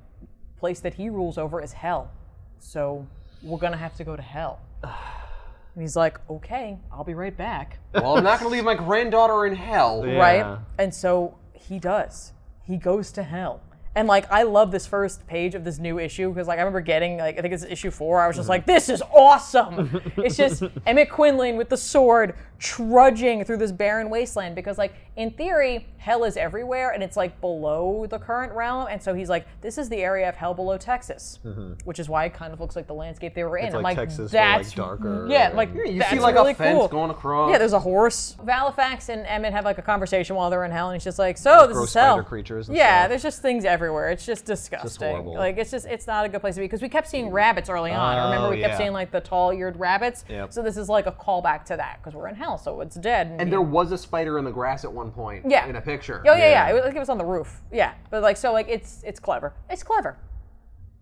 place that he rules over is hell. So we're gonna have to go to hell. And he's like, okay, I'll be right back.
Well, I'm not gonna leave my granddaughter in hell.
Yeah.
Right? And so he does. He goes to hell. And like I love this first page of this new issue because like I remember getting like I think it's issue 4. I was just like, this is awesome. It's just Emmett Quinlan with the sword trudging through this barren wasteland because like in theory hell is everywhere and it's like below the current realm, and so he's like, this is the area of hell below Texas, which is why it kind of looks like the landscape they were in.
It's
I'm
like
like,
Texas,
that's
but like darker.
Yeah, like
you
that's
see like
really
a fence
cool.
going across.
Yeah, there's a horse. Valifax and Emmett have like a conversation while they're in hell, and he's just like, so this is hell.
Spider creatures and
yeah,
stuff.
there's just things everywhere. It's just disgusting.
horrible.
Like it's not a good place to be because we kept seeing rabbits early on. Remember we kept seeing like the tall-eared rabbits.
Yep.
So this is like a callback to that because we're in hell, so it's dead.
And there was a spider in the grass at one point.
Yeah.
In a picture.
Oh yeah. It was on the roof. Yeah, but like so like it's clever. It's clever.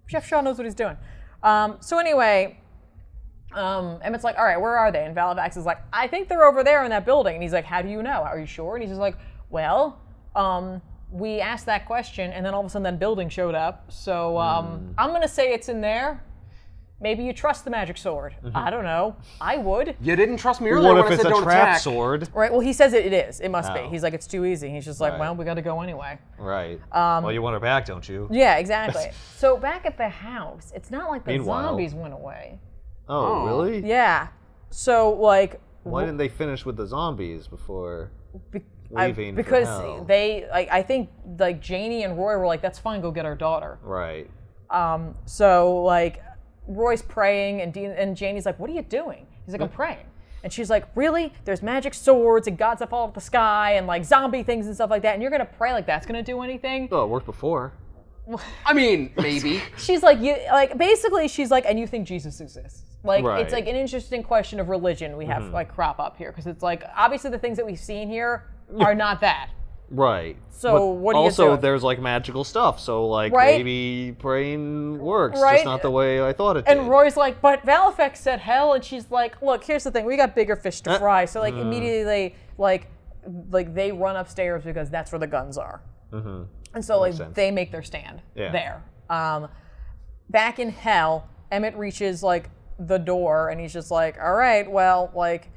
Jeff Shaw knows what he's doing. So anyway, Emmett's like, all right, where are they? And Valifax is like, I think they're over there in that building. And he's like, how do you know? Are you sure? And he's just like, well, we asked that question, and then all of a sudden that building showed up. So I'm gonna say it's in there. Maybe you trust the magic sword. I don't know. I would.
You didn't trust me earlier
What
when
if
I
it's
said
a
don't
trap
attack.
sword?
Right. Well, he says it is. It must be.
Oh.
He's like, it's too easy. He's just like,
Right.
well, we got to go anyway.
Right. Well, you want her back, don't you?
Yeah, exactly. So back at the house, it's not like the
Meanwhile-
zombies went away.
Oh, really?
Yeah. So like.
Why didn't they finish with the zombies before leaving
because
for hell?
they like I think like Janie and Roy were like, that's fine, go get our daughter.
Right.
So like Roy's praying and Janie's like, what are you doing? He's like, I'm praying. And she's like, really? There's magic swords and gods that fall out of the sky and like zombie things and stuff like that, and you're gonna pray like that's gonna do anything?
Oh, it worked before.
I mean, maybe.
She's like, basically she's like, and you think Jesus exists? Like
Right.
it's like an interesting question of religion we have like crop up here because it's like obviously the things that we've seen here are not that.
Right.
So
but
what do you
also,
do?
there's like magical stuff, so like
Right?
maybe praying works,
Right?
just not the way I thought it did.
And Roy's like, but Valifax said hell, and she's like, look, here's the thing, we got bigger fish to fry. So like immediately they run upstairs because that's where the guns are. And so like
sense.
they make their stand
Yeah.
there. Back in hell, Emmett reaches like the door, and he's just like, all right, well, like,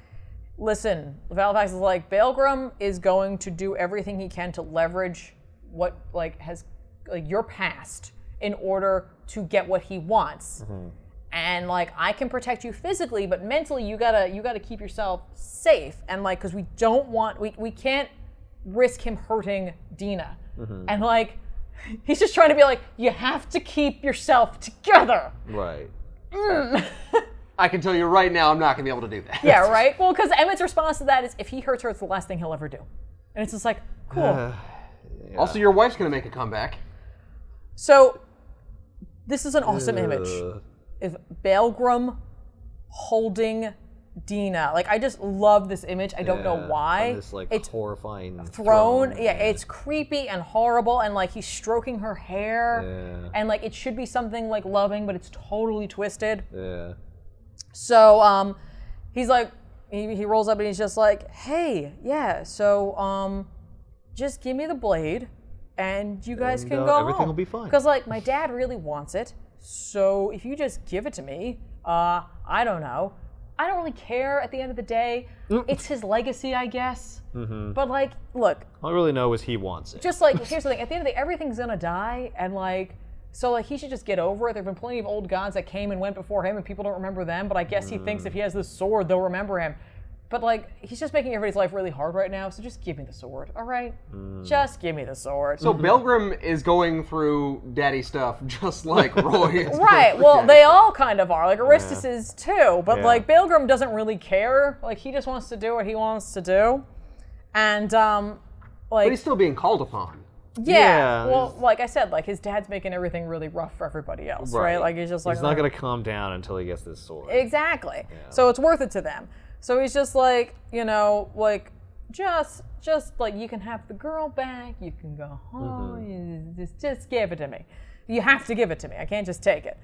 listen, Valifax is like, Baelgrim is going to do everything he can to leverage what like has like your past in order to get what he wants. And like I can protect you physically, but mentally you gotta keep yourself safe. And like because we can't risk him hurting Dina. And like he's just trying to be like, you have to keep yourself together.
Right.
I can tell you right now, I'm not going to be able to do that.
Yeah, right? Well, because Emmett's response to that is, if he hurts her, it's the last thing he'll ever do. And it's just like, cool.
Yeah.
Also, your wife's going to make a comeback.
So, this is an awesome image. If Baelgrim holding Dina. Like, I just love this image. I don't know why.
On this, like,
it's
horrifying
throne. Yeah, it's creepy and horrible, and like he's stroking her hair.
Yeah.
And like it should be something like loving, but it's totally twisted.
Yeah.
So he's like, he rolls up and he's just like, hey, yeah, so just give me the blade and you guys can go
everything
home.
Will be fine.
Because like my dad really wants it, so if you just give it to me, I don't know. I don't really care at the end of the day. It's his legacy, I guess. Mm-hmm. But like, look.
All I really know is he wants it.
Just like, here's the thing. At the end of the day, everything's gonna die, and like, so like he should just get over it. There've been plenty of old gods that came and went before him, and people don't remember them. But I guess he thinks if he has this sword, they'll remember him. But like, he's just making everybody's life really hard right now. So just give me the sword, all right? Just give me the sword.
So Belgrim is going through daddy stuff just like Roy is.
Right. Well, they all kind of are. Like Aristus is too. But like Belgrim doesn't really care. Like he just wants to do what he wants to do, and like.
But he's still being called upon.
Yeah. Well, like I said, like his dad's making everything really rough for everybody else, right? Like he's just like.
He's not gonna calm down until he gets this sword.
Exactly. Yeah. So it's worth it to them. So he's just like, you know, like, just like, you can have the girl back, you can go home, just give it to me. You have to give it to me. I can't just take it.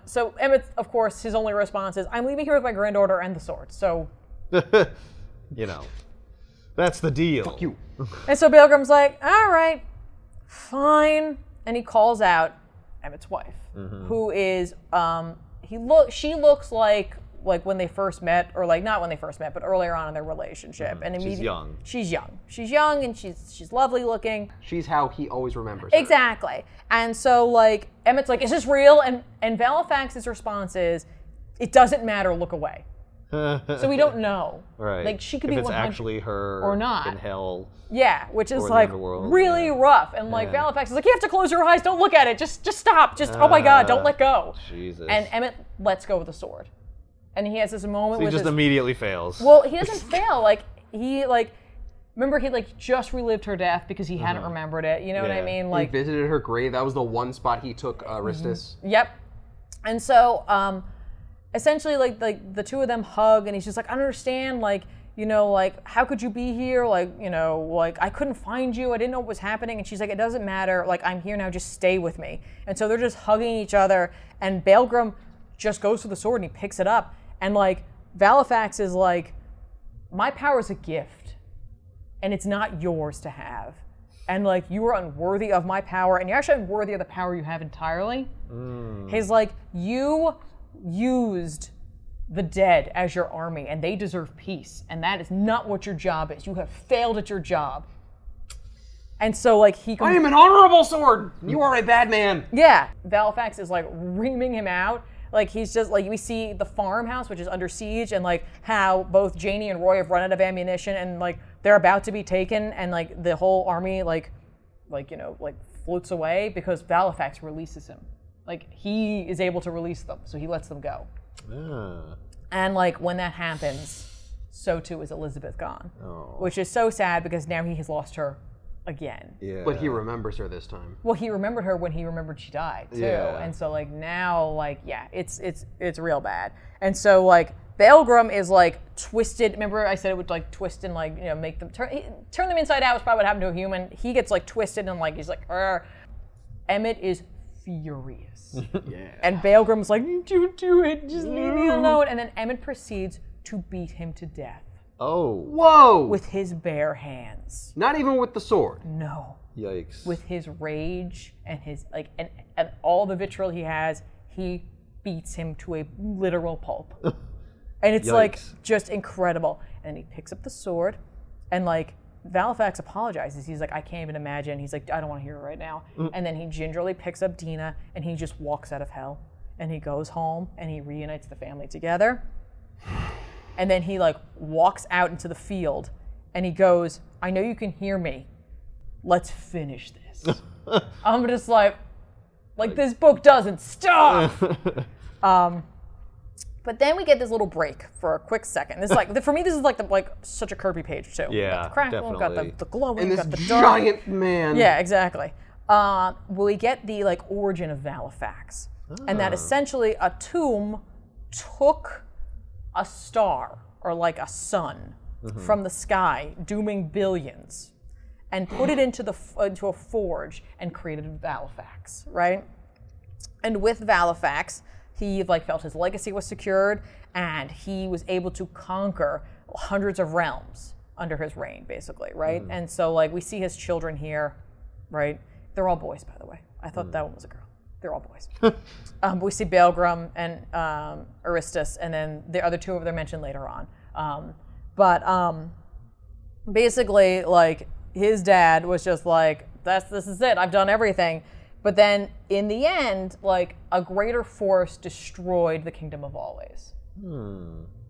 So Emmett, of course, his only response is, I'm leaving here with my granddaughter and the sword, so.
You know, that's the deal.
Fuck you.
And so Belgrim's like, all right, fine. And he calls out Emmett's wife, who is, she looks like when they first met, or like not when they first met, but earlier on in their relationship. And
she's young.
She's young. She's young, and she's lovely looking.
She's how he always remembers her.
Exactly. And so like Emmett's like, is this real? And Valifax's response is, it doesn't matter. Look away. So we don't know.
Right.
Like she could
if
be
it's
100
actually her
or not
in hell.
Yeah, which is like really rough. And like Valifax is like, you have to close your eyes. Don't look at it. Just stop. Just oh my God, don't let go.
Jesus.
And Emmett lets go of the sword. And he has this moment
so he just immediately fails.
Well, he doesn't fail. Like he remember he like just relived her death because he hadn't remembered it. You know what I mean? Like
he visited her grave. That was the one spot he took Aristus.
Yep. And so essentially like the two of them hug, and he's just like, I don't understand. Like, you know, like how could you be here? Like, you know, like I couldn't find you. I didn't know what was happening. And she's like, it doesn't matter. Like I'm here now. Just stay with me. And so they're just hugging each other. And Belgrim just goes for the sword and he picks it up. And like Valifax is like, my power is a gift, and it's not yours to have. And like you are unworthy of my power, and you're actually unworthy of the power you have entirely. He's like, you used the dead as your army, and they deserve peace, and that is not what your job is. You have failed at your job. And so like
I am an honorable sword. You are a bad man.
Yeah, Valifax is like reaming him out. Like he's just like, we see the farmhouse, which is under siege, and like how both Janie and Roy have run out of ammunition, and like they're about to be taken, and like the whole army like you know like floats away because Valifax releases him. Like he is able to release them, so he lets them go. And like when that happens, so too is Elizabeth gone, which is so sad because now he has lost her again.
Yeah.
But he remembers her this time.
Well, he remembered her when he remembered she died too. Yeah. And so like now like it's real bad. And so like Belgrim is like twisted. Remember I said it would like twist and like, you know, make them turn them inside out was probably what happened to a human. He gets like twisted and like he's like Emmett is furious. And Belgrim's like, don't do it, just leave me alone. And then Emmett proceeds to beat him to death.
Oh.
Whoa!
With his bare hands.
Not even with the sword.
No.
Yikes.
With his rage and his like and all the vitriol he has, he beats him to a literal pulp. And it's like just incredible. And he picks up the sword, and like Valifax apologizes. He's like, I can't even imagine. He's like, I don't want to hear it right now. And then he gingerly picks up Dina, and he just walks out of hell. And he goes home, and he reunites the family together. And then he like walks out into the field, and he goes, I know you can hear me. Let's finish this. I'm just like this book doesn't stop. But then we get this little break for a quick second. This is like for me, this is like such a Kirby page too.
Yeah,
got the crackle,
definitely.
got the glowing,
and this
got the dark.
giant man.
Yeah, exactly. We get the like origin of Valifax, and that essentially a tomb took a star or like a sun from the sky, dooming billions, and put it into a forge and created Valifax, right? And with Valifax, he like felt his legacy was secured, and he was able to conquer hundreds of realms under his reign, basically, right? And so like we see his children here, right? They're all boys, by the way. I thought that one was a girl. They're all boys. We see Baelgrum and Aristus, and then the other two they're mentioned later on. Basically, like his dad was just like, this is it. I've done everything. But then in the end, like a greater force destroyed the Kingdom of Always.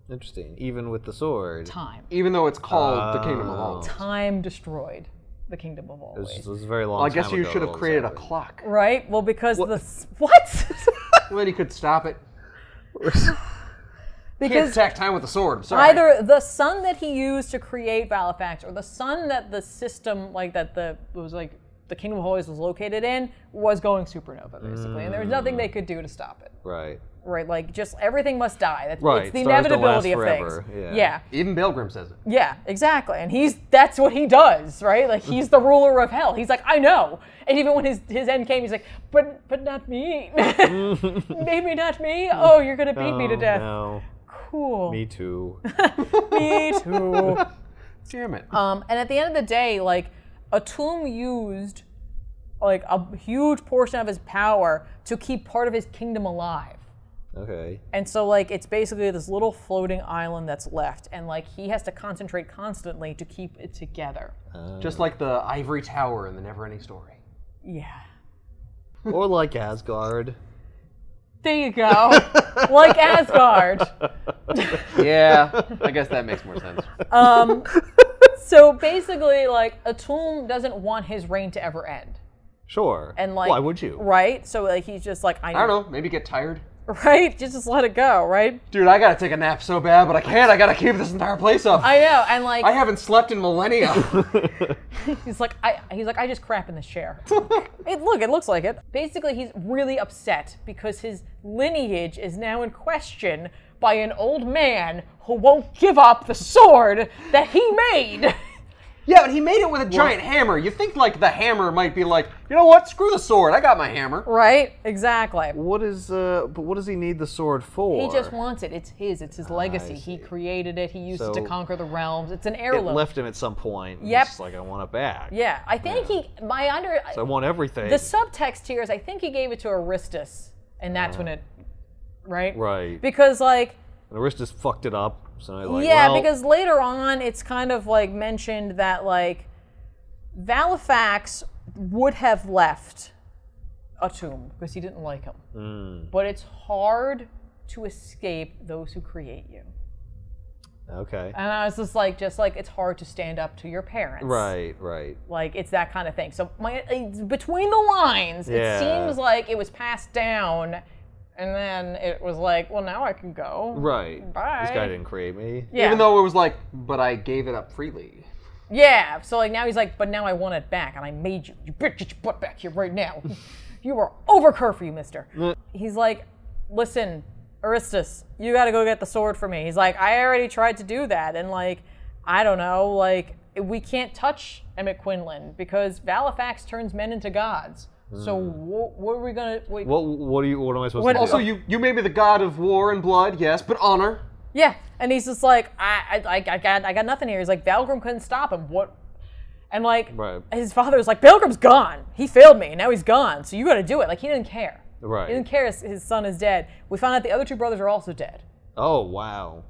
Interesting. Even with the sword.
Time.
Even though it's called the Kingdom of Always.
Time destroyed the Kingdom of Always.
This was a very long
Well, I
time
guess you
ago,
should have created a clock.
Right? Well, because what?
Well, then you could stop it.
Because
you can't attack time with a sword. I'm sorry.
Either the sun that he used to create Valifax, or the sun that the system, like that the Kingdom of Always was located in, was going supernova, basically, and there was nothing they could do to stop it.
Right.
Right, like just everything must die. It's the
Stars
inevitability
don't
of
last
things.
forever.
Yeah.
Even Baelgrum says it.
Yeah, exactly. And that's what he does, right? Like he's the ruler of hell. He's like, I know. And even when his end came, he's like, but not me. Maybe not me. Oh, you're gonna beat me to death.
No.
Cool.
Me too.
Me too.
Damn it.
And at the end of the day, like Atum used like a huge portion of his power to keep part of his kingdom alive.
Okay.
And so like it's basically this little floating island that's left, and like he has to concentrate constantly to keep it together.
Just like the ivory tower in the Neverending Story.
Yeah.
Or like Asgard.
There you go. Like Asgard.
Yeah, I guess that makes more sense.
So basically, like Atum doesn't want his reign to ever end.
Sure.
And like,
why would you?
Right? So like he's just like,
I don't know, maybe get tired.
Right? Just let it go, right?
Dude, I gotta take a nap so bad, but I can't. I gotta keep this entire place up.
I know, and like
I haven't slept in millennia.
he's like, I just crap in this chair. It looks like it. Basically, he's really upset because his lineage is now in question by an old man who won't give up the sword that he made.
Yeah, but he made it with a giant hammer. You think like the hammer might be like, you know what? Screw the sword. I got my hammer.
Right? Exactly.
But what does he need the sword for?
He just wants it. It's his. It's his legacy. He created it. He used it to conquer the realms. It's an heirloom.
It left him at some point.
Yep.
He's like, I want it back.
Yeah, I think
So I want everything.
The subtext here is I think he gave it to Aristus, and that's when it, right?
Right.
Because like.
And Aristus fucked it up. So I like,
yeah,
well,
because later on it's kind of like mentioned that like Valifax would have left Atum because he didn't like him. But it's hard to escape those who create you.
Okay.
And I was just like it's hard to stand up to your parents.
Right, right.
Like it's that kind of thing. So between the lines, it seems like it was passed down. And then it was like, well, now I can go.
Right.
Bye.
This guy didn't create me.
Yeah.
Even though it was like, but I gave it up freely.
Yeah. So like now he's like, but now I want it back, and I made you. You better get your butt back here right now. You are over curfew, mister. He's like, listen, Aristus, you got to go get the sword for me. He's like, I already tried to do that, and like, I don't know, like we can't touch Emmett Quinlan because Valifax turns men into gods. So what are we gonna? Wait.
What am I supposed to do?
Also, you may be the god of war and blood, yes, but honor.
Yeah, and he's just like, I got nothing here. He's like, Baelgrum couldn't stop him. What? And like, his father's like, Baelgrum's gone. He failed me, and now he's gone. So you got to do it. Like he didn't care.
Right.
He didn't care. His son is dead. We found out the other two brothers are also dead.
Oh wow.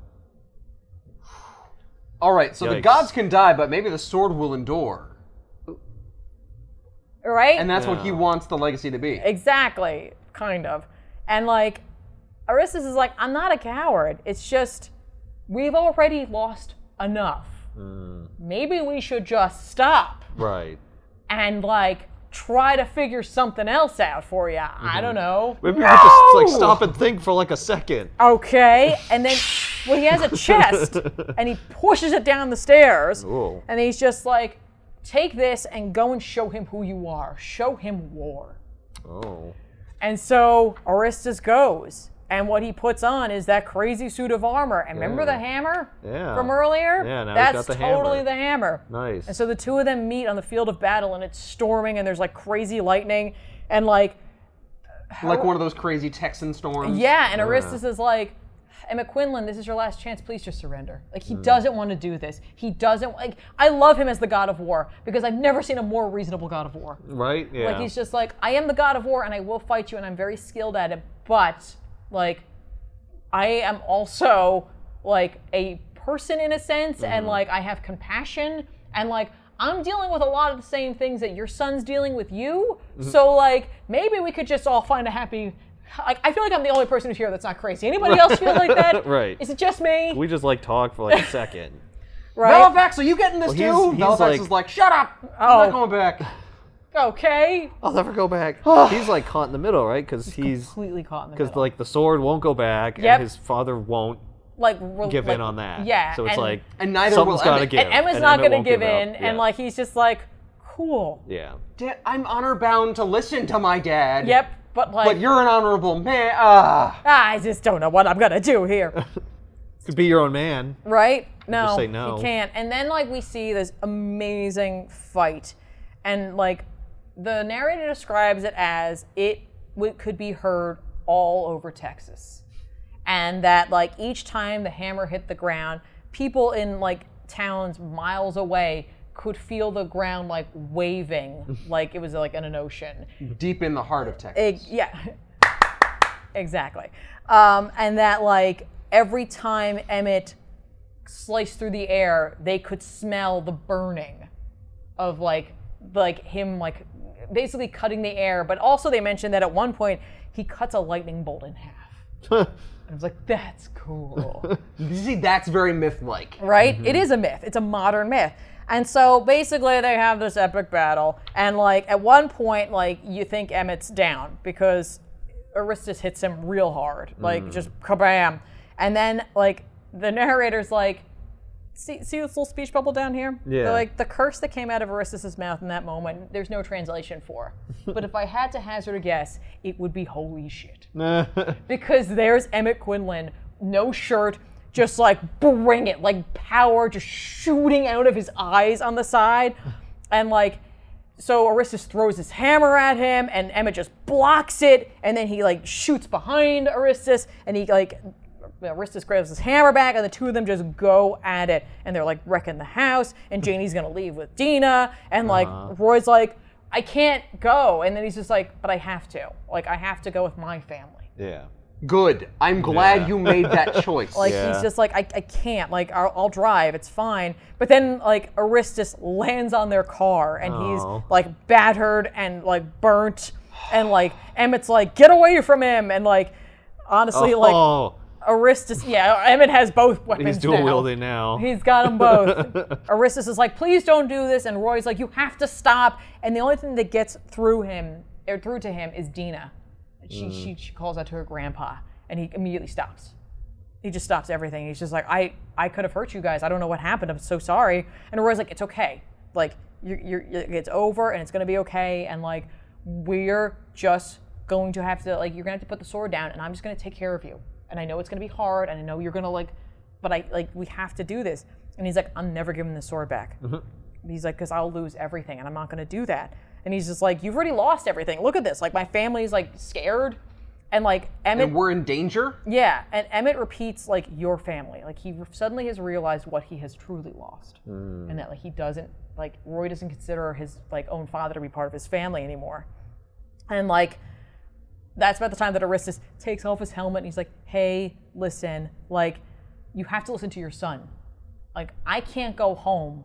All right, so the gods can die, but maybe the sword will endure.
Right?
And that's what he wants the legacy to be.
Exactly, kind of. And like, Aristus is like, I'm not a coward. It's just, we've already lost enough. Maybe we should just stop.
Right.
And like, try to figure something else out for you. I don't know.
Maybe we could just like stop and think for like a second.
Okay. And then, well, he has a chest, and he pushes it down the stairs.
Ooh.
And he's just like, take this and go and show him who you are. Show him war.
Oh.
And so Aristus goes, And what he puts on is that crazy suit of armor. And remember the hammer from earlier?
Yeah, now
that's
he's got the
totally
hammer.
the hammer.
Nice.
And so the two of them meet on the field of battle, and it's storming, and there's like crazy lightning, and like
one of those crazy Texan storms.
Yeah, and Aristus is like, Emmett Quinlan, this is your last chance. Please just surrender. Like, he doesn't want to do this. He doesn't, like, I love him as the god of war because I've never seen a more reasonable god of war.
Right? Yeah.
Like, he's just like, I am the god of war and I will fight you and I'm very skilled at it, but, like, I am also, like, a person in a sense and, like, I have compassion and, like, I'm dealing with a lot of the same things that your son's dealing with you. So, like, maybe we could just all find a happy... I feel like I'm the only person who's here that's not crazy. Anybody else feel like that?
Right.
Is it just me?
We just like talk for like a second.
Right?
Valifax, are you getting this too?
He's
Valifax
like,
is like, shut up! I'm not going back.
Okay.
I'll never go back. He's like caught in the middle, right? Because he's
completely caught in the middle.
Because like the sword won't go back, and his father won't give in on that.
Yeah.
So it's like
and neither
someone's
will
got to
Emmett.
give.
And Emma's not going to give in,
up.
and like he's just like, cool.
Yeah.
I'm honor bound to listen to my dad.
Yep. But like,
but you're an honorable man.
I just don't know what I'm gonna do here.
Could be your own man.
Right? No,
just say no.
He can't. And then like we see this amazing fight, and like the narrator describes it as it could be heard all over Texas, and that like each time the hammer hit the ground, people in like towns miles away could feel the ground like waving, like it was like in an ocean.
Deep in the heart of Texas.
Yeah, exactly. And that like every time Emmett sliced through the air, they could smell the burning of like him like basically cutting the air. But also they mentioned that at one point he cuts a lightning bolt in half. I was like, that's cool.
You see, that's very myth-like.
Right? Mm-hmm. It is a myth. It's a modern myth. And so basically they have this epic battle, and like at one point, like you think Emmett's down because Aristus hits him real hard, like just kabam. And then like the narrator's like, see this little speech bubble down here?
Yeah.
They're like, the curse that came out of Aristus's mouth in that moment, there's no translation for. But if I had to hazard a guess, it would be holy shit. Because there's Emmett Quinlan, no shirt, just like bring it, like power just shooting out of his eyes on the side. And like, so Aristus throws his hammer at him and Emmett just blocks it. And then he like shoots behind Aristus and he like, Aristus grabs his hammer back and the two of them just go at it. And they're like wrecking the house and Janie's gonna leave with Dina. And like Roy's like, I can't go. And then he's just like, but I have to. Like I have to go with my family.
Yeah.
Good. I'm glad you made that choice.
Like he's just like, I can't. Like I'll drive. It's fine. But then like Aristus lands on their car and he's like battered and like burnt, and like Emmett's like, get away from him. And like honestly, like Aristus, Emmett has both weapons.
He's dual wielding now.
He's got them both. Aristus is like, please don't do this, and Roy's like, you have to stop. And the only thing that gets through to him is Dina. She calls out to her grandpa, and he immediately stops. He just stops everything. He's just like, I could have hurt you guys. I don't know what happened. I'm so sorry. And Roy's like, it's okay. Like it's over, and it's gonna be okay. And like we're just going to have to you're gonna have to put the sword down, and I'm just gonna take care of you. And I know it's gonna be hard, and I know you're gonna but we have to do this. And he's like, I'm never giving the sword back. He's like, because I'll lose everything, and I'm not gonna do that. And he's just like, you've already lost everything. Look at this. Like, my family's, like, scared. And, like, Emmett...
And we're in danger?
Yeah. And Emmett repeats, like, your family. Like, he suddenly has realized what he has truly lost. And that, like, he doesn't... Like, Roy doesn't consider his, like, own father to be part of his family anymore. And, like, that's about the time that Aristus takes off his helmet and he's like, hey, listen. Like, you have to listen to your son. Like, I can't go home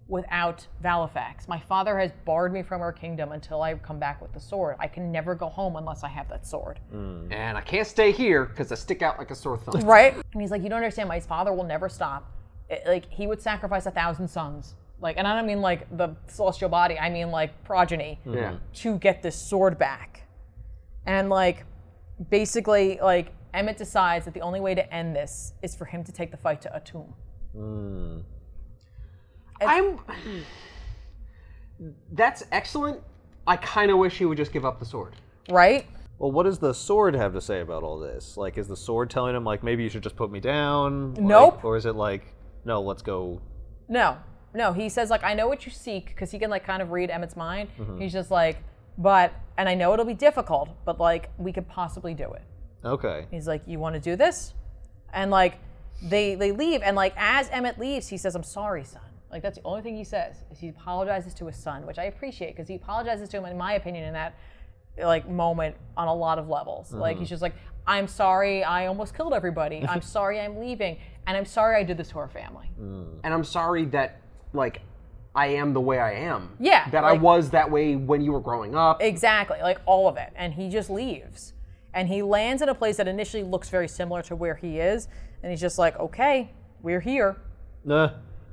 without Valifax. My father has barred me from our kingdom until I come back with the sword. I can never go home unless I have that sword.
And I can't stay here because I stick out like a sore thumb.
Right? And he's like, you don't understand, my father will never stop. He would sacrifice 1,000 sons. Like, and I don't mean like the celestial body, I mean like progeny to get this sword back. And like, basically, like, Emmett decides that the only way to end this is for him to take the fight to a tomb.
That's excellent. I kind of wish he would just give up the sword.
Right?
Well, what does the sword have to say about all this? Like, is the sword telling him, like, maybe you should just put me down?
Nope.
Like, or is it like, no, let's go?
No. He says, like, I know what you seek, because he can, like, kind of read Emmett's mind. He's just like, and I know it'll be difficult, but, like, we could possibly do it.
Okay.
He's like, you want to do this? And, like, they leave, and, like, as Emmett leaves, he says, I'm sorry, son. Like, that's the only thing he says, is he apologizes to his son, which I appreciate, because he apologizes to him, in my opinion, in that, like, moment on a lot of levels. Like, he's just like, I'm sorry I almost killed everybody. I'm sorry I'm leaving. And I'm sorry I did this to our family.
And I'm sorry that, like, I am the way I am.
Yeah.
That, like, I was that way when you were growing up.
Exactly. Like, all of it. And he just leaves. And he lands in a place that initially looks very similar to where he is. And he's just like, okay, we're here.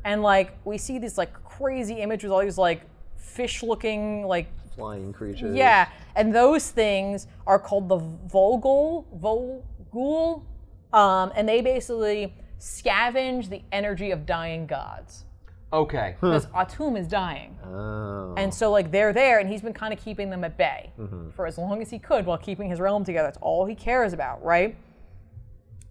And, like, we see this, like, crazy image with all these, like, fish-looking, like,
flying creatures.
Yeah, and those things are called the Volgul, and they basically scavenge the energy of dying gods.
Okay.
Because Atum is dying.
Oh.
And so, like, they're there, and he's been kind of keeping them at bay for as long as he could while keeping his realm together. That's all he cares about, right?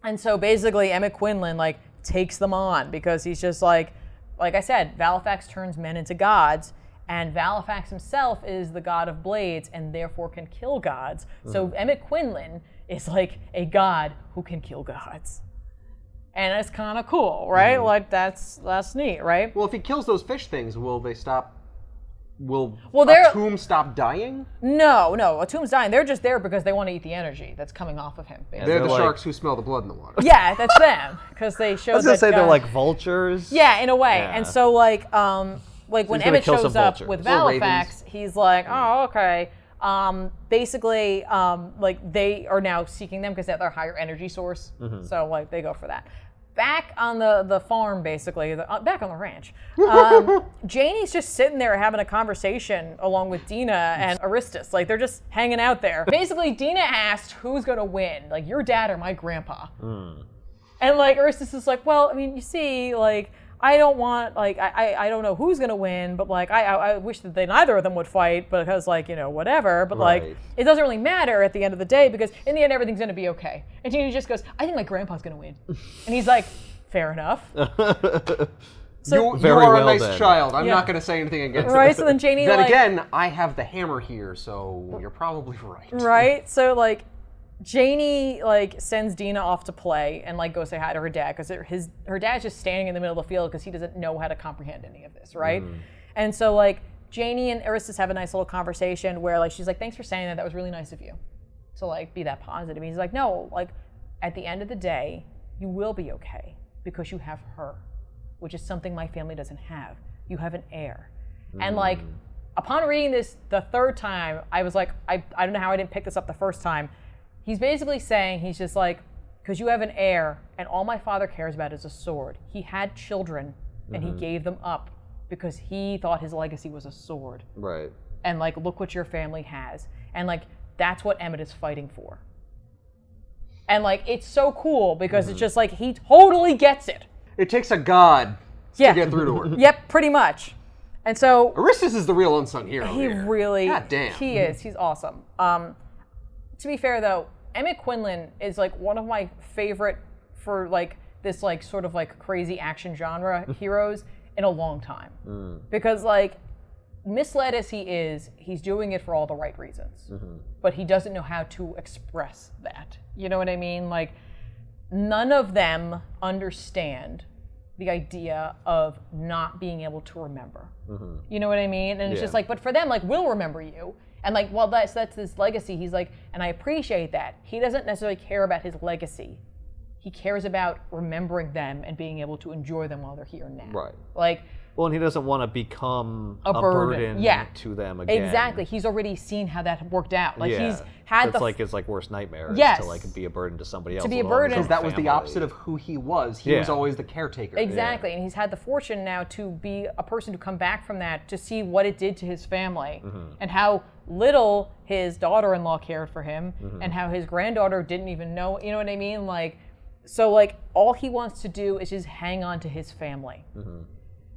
And so, basically, Emmett Quinlan, like, takes them on because he's just like I said, Valifax turns men into gods, and Valifax himself is the god of blades and therefore can kill gods. So Emmett Quinlan is like a god who can kill gods. And it's kind of cool, right? Like, that's neat, right?
Well, if he kills those fish things, will they stop? Will Atum stop dying?
No, Atum's dying. They're just there because they want to eat the energy that's coming off of him.
Basically. They're the sharks who smell the blood in the water.
Yeah, that's them. Because they showed
I was going to say they're like vultures.
Yeah, in a way. Yeah. And so, like when Emmett shows up with Valifax, he's like, oh, okay. Basically, like, they are now seeking them because they're their higher energy source. So, like, they go for that. Back on the farm, basically, back on the ranch, Janie's just sitting there having a conversation along with Dina and Aristus. Like, they're just hanging out there. Basically, Dina asked, who's going to win? Like, your dad or my grandpa? And, like, Aristus is like, well, I mean, you see, like, I don't want, like, I don't know who's going to win, but, like, I wish that neither of them would fight because, like, you know, whatever. But, like, it doesn't really matter at the end of the day because in the end, everything's going to be okay. And Gina just goes, I think my grandpa's going to win. And he's like, fair enough.
So you are a nice child. I'm not going to say anything against it.
Right, so then Janie,
then again, I have the hammer here, so you're probably right.
Right, so, like, Janie, like, sends Dina off to play and, like, go say hi to her dad because her dad's just standing in the middle of the field because he doesn't know how to comprehend any of this, right? And so, like, Janie and Aristus have a nice little conversation where, like, she's like, thanks for saying that. That was really nice of you to, like, be that positive. And he's like, no, like, at the end of the day, you will be okay because you have her, which is something my family doesn't have. You have an heir. And, like, upon reading this the third time, I was like, I don't know how I didn't pick this up the first time. He's basically saying, he's just like, because you have an heir, and all my father cares about is a sword. He had children, and he gave them up because he thought his legacy was a sword.
Right.
And, like, look what your family has. And, like, that's what Emmett is fighting for. And, like, it's so cool because it's just like, he totally gets it.
It takes a god to get through to her.
Yep, pretty much. And so...
Aristus is the real unsung hero
He really...
God damn.
He is. He's awesome. To be fair, though, Emmett Quinlan is, like, one of my favorite for, like, this, like, sort of, like, crazy action genre heroes in a long time. Because, like, misled as he is, he's doing it for all the right reasons. But he doesn't know how to express that. You know what I mean? Like, none of them understand the idea of not being able to remember. You know what I mean? And it's just like, but for them, like, we'll remember you. And, like, well, that's his legacy. He's like, and I appreciate that. He doesn't necessarily care about his legacy. He cares about remembering them and being able to enjoy them while they're here now.
Right.
Like,
well, and he doesn't want to become a burden to them again.
Exactly. He's already seen how that worked out. Like, he's had
it's like his, like, worst nightmare is to, like, be a burden to somebody else.
To be a burden.
Because that was the opposite of who he was. He was always the caretaker.
Exactly. And he's had the fortune now to be a person to come back from that, to see what it did to his family and how little his daughter-in-law cared for him and how his granddaughter didn't even know, you know what I mean? Like, so, like, all he wants to do is just hang on to his family.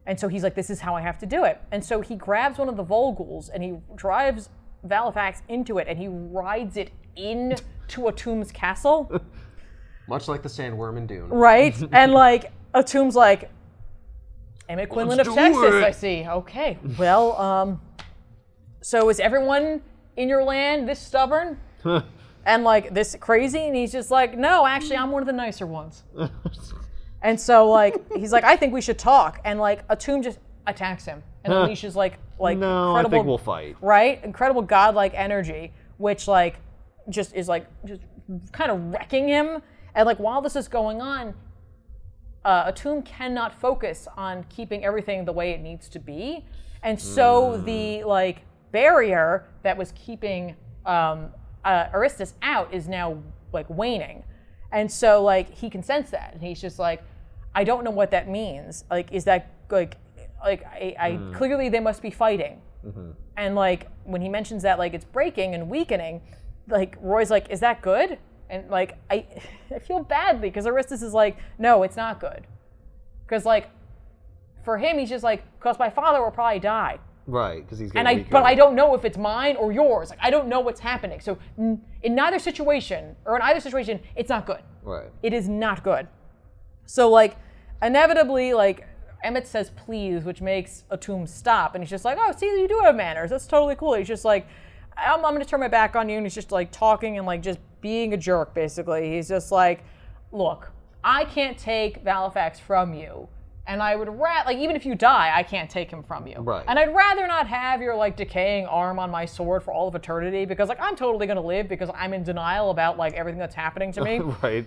And so he's like, this is how I have to do it. And so he grabs one of the Volguls and he drives Valifax into it and he rides it into Atum's castle.
Much like the sandworm in Dune.
Right? And like, Atum's like, Emmett Quinlan of Texas, I see. Okay, well, so is everyone in your land this stubborn? And like, this crazy? And he's just like, no, actually, I'm one of the nicer ones. And so like, he's like, I think we should talk. And like, Atum just attacks him and unleashes like
no,
incredible,
I think we'll fight.
Right? Incredible godlike energy, which like, just kind of wrecking him. And like, while this is going on, Atum cannot focus on keeping everything the way it needs to be. And so the like barrier that was keeping Aristus out is now like waning. And so like he can sense that. And he's just like, I don't know what that means. Like, is that like I clearly they must be fighting. And like when he mentions that like it's breaking and weakening, like Roy's like, is that good? And like I feel badly because Aristus is like, no, it's not good. Because like for him, he's just like, because my father will probably die.
Right, because he's getting weaker.
But I don't know if it's mine or yours. Like I don't know what's happening. So in either situation, it's not good.
Right.
It is not good. So like inevitably, like Emmett says please, which makes Atum stop, and he's just like, oh, see, you do have manners. That's totally cool. He's just like, I'm going to turn my back on you, and he's just like talking and like just being a jerk, basically. He's just like, look, I can't take Valifax from you, and I would rather, like, even if you die, I can't take him from you.
Right.
And I'd rather not have your like decaying arm on my sword for all of eternity, because like I'm totally going to live because I'm in denial about like everything that's happening to me.
Right.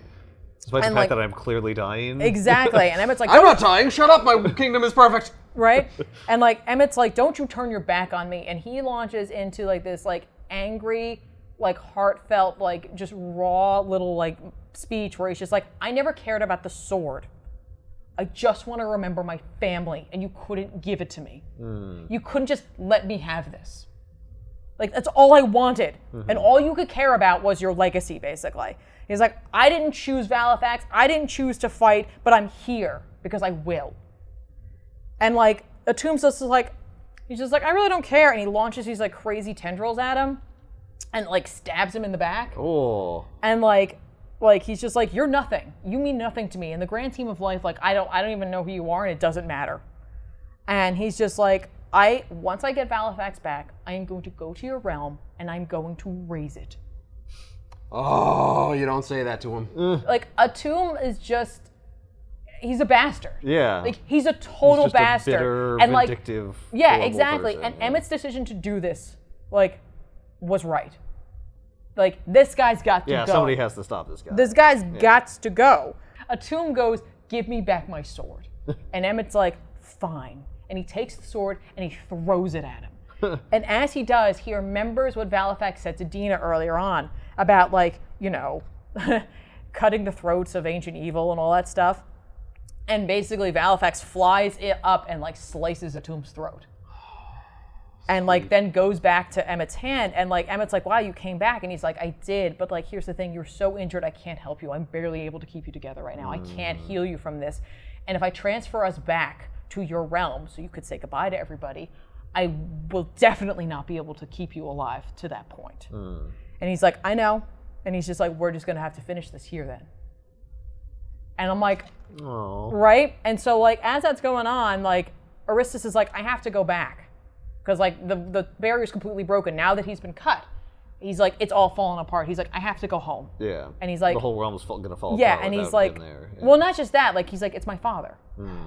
Despite the fact that I'm clearly dying.
Exactly. And Emmett's like,
I'm not dying. Shut up. My kingdom is perfect.
Right? And like Emmett's like, don't you turn your back on me. And he launches into like this like angry, like heartfelt, like just raw little like speech where he's just like, I never cared about the sword. I just want to remember my family, and you couldn't give it to me. You couldn't just let me have this. Like, that's all I wanted. And all you could care about was your legacy, basically. He's like, I didn't choose Valifax. I didn't choose to fight, but I'm here because I will. And like, Atum's just like, he's just like, I really don't care. And he launches these like crazy tendrils at him and like stabs him in the back.
Oh. And
like he's just like, you're nothing. You mean nothing to me. In the grand scheme of life, like I don't even know who you are, and it doesn't matter. And he's just like, once I get Valifax back, I am going to go to your realm and I'm going to raise it.
Oh, you don't say that to him.
Like, Atum is just, he's a bastard.
Yeah.
Like, he's a total
he's just
bastard.
A bitter,
and like,
vindictive,
yeah, exactly.
Person,
and Emmett's decision to do this, like, was right. Like, this guy's got to go.
Yeah, somebody has to stop this guy.
This guy's got to go. Atum goes, give me back my sword. And Emmett's like, fine. And he takes the sword and he throws it at him. And as he does, he remembers what Valifax said to Dina earlier on about, like, you know, cutting the throats of ancient evil and all that stuff. And basically Valifax flies it up and like slices Atum's throat. And like then goes back to Emmett's hand, and like Emmett's like, wow, you came back. And he's like, I did, but like here's the thing, you're so injured I can't help you. I'm barely able to keep you together right now. I can't heal you from this. And if I transfer us back to your realm so you could say goodbye to everybody, I will definitely not be able to keep you alive to that point. And he's like, I know. And he's just like, we're just gonna have to finish this here then. And I'm like,
oh.
Right? And so like as that's going on, like Aristus is like, I have to go back. Because like the barrier's completely broken. Now that he's been cut, he's like, it's all falling apart. He's like, I have to go home.
Yeah.
And he's like,
the whole realm's gonna fall apart.
Yeah, and he's like, well, not just that. Like he's like, it's my father.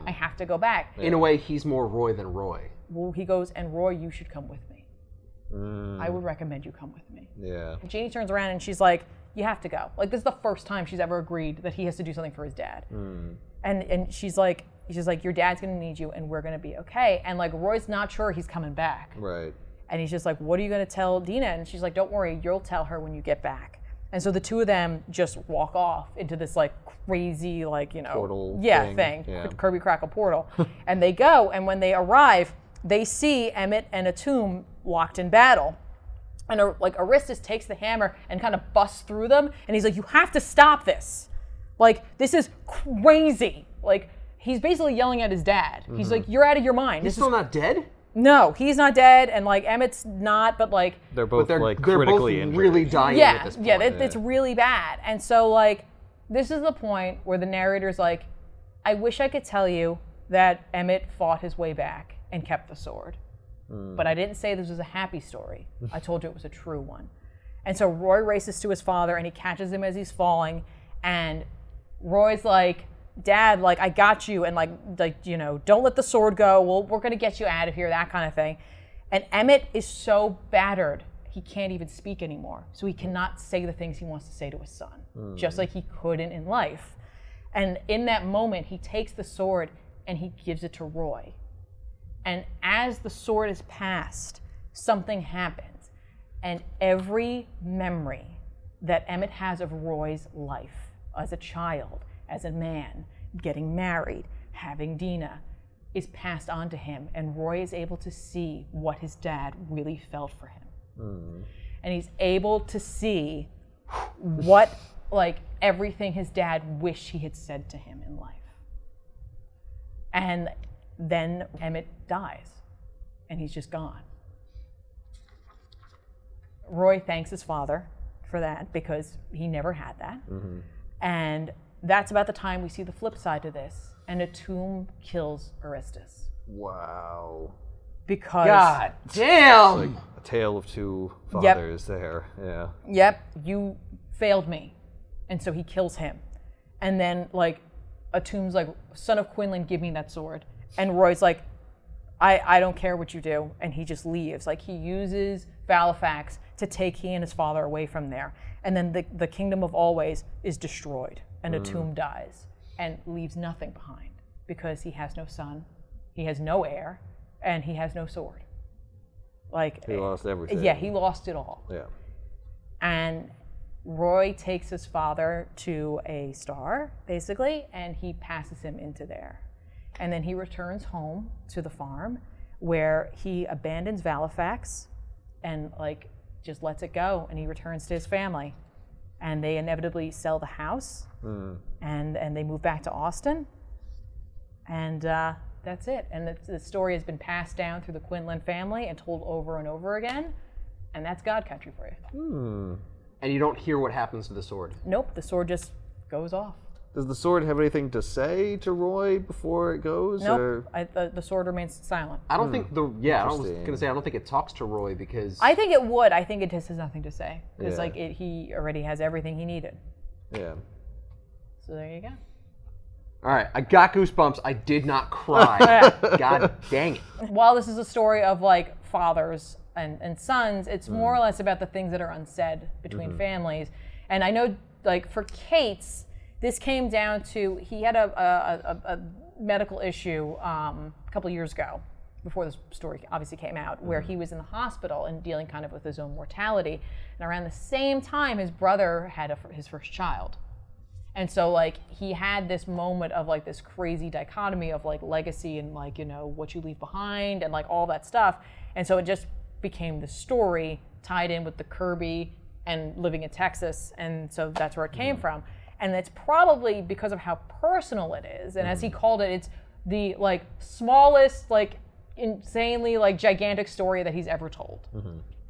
I have to go back.
In a way, he's more Roy than Roy.
Well, he goes, and Roy, you should come with me. I would recommend you come with me.
Yeah.
And Jeannie turns around and she's like, you have to go. Like this is the first time she's ever agreed that he has to do something for his dad. And she's like, your dad's gonna need you and we're gonna be okay. And like Roy's not sure he's coming back.
Right.
And he's just like, what are you gonna tell Dina? And she's like, don't worry, you'll tell her when you get back. And so the two of them just walk off into this like crazy, like, you know,
portal
thing.
Yeah.
Kirby Crackle portal. And they go, and when they arrive, they see Emmett and Atum locked in battle. And like Aristus takes the hammer and kind of busts through them, and he's like, you have to stop this. Like, this is crazy. Like, he's basically yelling at his dad. He's like, you're out of your mind.
He's still not dead?
No, he's not dead, and like Emmett's not, but like
they're both like
they're
critically
both
injured.
really dying at this point.
It's really bad. And so like this is the point where the narrator's like, I wish I could tell you that Emmett fought his way back and kept the sword. But I didn't say this was a happy story. I told you it was a true one. And so Roy races to his father and he catches him as he's falling, and Roy's like, Dad, like, I got you, and like, you know, don't let the sword go. We're gonna get you out of here, that kind of thing. And Emmett is so battered, he can't even speak anymore. So he cannot say the things he wants to say to his son, just like he couldn't in life. And in that moment, he takes the sword and he gives it to Roy. And as the sword is passed, something happens. And every memory that Emmett has of Roy's life as a child, as a man, getting married, having Dina, is passed on to him, and Roy is able to see what his dad really felt for him. And he's able to see what, like, everything his dad wished he had said to him in life. And then Emmett dies, and he's just gone. Roy thanks his father for that, because he never had that. And that's about the time we see the flip side to this, and a tomb kills Aristus.
Wow.
Because
God damn!
It's like a tale of two fathers there. Yeah.
Yep, you failed me. And so he kills him. And then like a tomb's like, son of Quinlan, give me that sword. And Roy's like, I don't care what you do. And he just leaves. Like he uses Valifax to take he and his father away from there. And then the kingdom of Always is destroyed. And a tomb dies and leaves nothing behind, because he has no son, he has no heir, and he has no sword. Like
he lost everything.
Yeah, he lost it all.
Yeah.
And Roy takes his father to a star, basically, and he passes him into there. And then he returns home to the farm, where he abandons Valifax and like just lets it go, and he returns to his family. And they inevitably sell the house, and they move back to Austin, and that's it. And the story has been passed down through the Quinlan family and told over and over again, and that's God Country for you.
And you don't hear what happens to the sword?
Nope, the sword just goes off.
Does the sword have anything to say to Roy before it goes?
Nope, the sword remains silent.
I don't think I was gonna say I don't think it talks to Roy, because
I think it would. I think it just has nothing to say, because like he already has everything he needed.
Yeah.
So there you go.
All right, I got goosebumps. I did not cry. God dang it.
While this is a story of like fathers and sons, it's more or less about the things that are unsaid between families. And I know, like for Kate's, this came down to, he had a medical issue a couple of years ago, before this story obviously came out, where he was in the hospital and dealing kind of with his own mortality. And around the same time, his brother had his first child. And so like he had this moment of like this crazy dichotomy of like legacy and like, you know, what you leave behind and like all that stuff. And so it just became the story tied in with the Kirby and living in Texas. And so that's where it came from. And it's probably because of how personal it is. And as he called it, it's the like smallest, like insanely like gigantic story that he's ever told.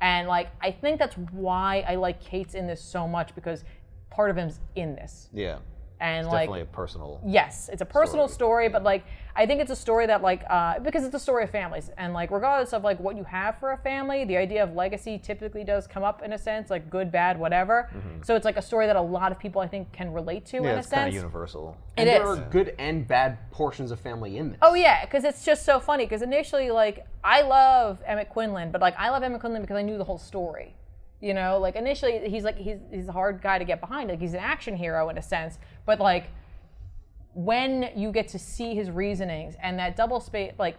And like, I think that's why I like Kate's in this so much, because part of him's in this.
Yeah.
And
it's
like,
definitely a personal.
Yes, it's a personal story, but like I think it's a story that like because it's a story of families, and like regardless of like what you have for a family, the idea of legacy typically does come up in a sense, like good, bad, whatever. So it's like a story that a lot of people I think can relate to in a sense.
Yeah, it's kind of universal.
And there are good and bad portions of family in this.
Oh yeah, because it's just so funny. Because initially, like I love Emmett Quinlan, but like I love Emmett Quinlan because I knew the whole story. You know, like initially he's a hard guy to get behind. Like he's an action hero in a sense, but like when you get to see his reasonings and that double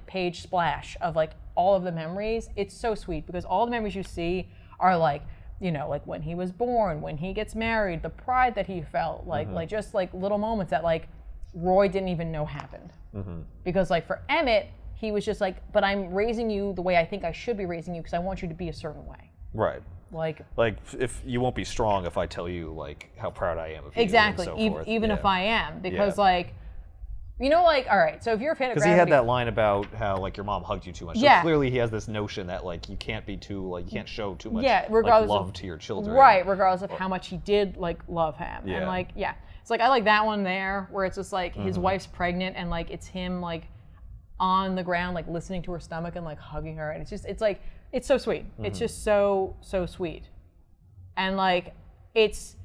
page splash of like all of the memories, it's so sweet, because all the memories you see are like, you know, like when he was born, when he gets married, the pride that he felt, like just like little moments that like Roy didn't even know happened. Because like for Emmett, he was just like, but I'm raising you the way I think I should be raising you, because I want you to be a certain way.
Right.
Like
if you won't be strong if I tell you like how proud I am of you.
Exactly.
And so forth.
Even if I am, because like, You know, like, all right, so if you're a fan of
Gravity... Because he had that line about how, like, your mom hugged you too much.
Yeah.
So clearly he has this notion that, like, you can't be too, like, you can't show too much
regardless
love to your children.
Right, regardless of how much he did, like, love him.
Yeah.
And, like, it's like, I like that one there, where it's just, like, his wife's pregnant, and, like, it's him, like, on the ground, like, listening to her stomach and, like, hugging her. And it's just, it's, like, it's so sweet. It's just so, so sweet. And, like, it's...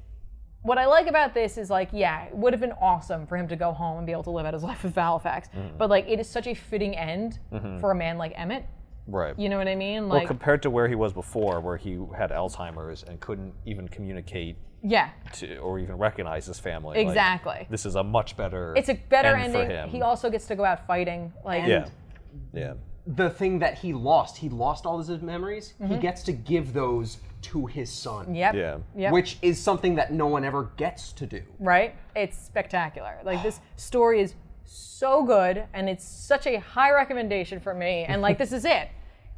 What I like about this is, like, it would have been awesome for him to go home and be able to live out his life with Halifax. But, like, it is such a fitting end for a man like Emmett.
Right.
You know what I mean? Like,
well, compared to where he was before, where he had Alzheimer's and couldn't even communicate to, or even recognize his family.
Exactly.
Like, this is a much better
It's a better
end
ending.
for him.
He also gets to go out fighting. Like,
Yeah.
The thing that he lost all his memories, he gets to give those to his son.
Yep.
Which is something that no one ever gets to do.
Right? It's spectacular. Like, this story is so good, and it's such a high recommendation for me, and, like, this is it.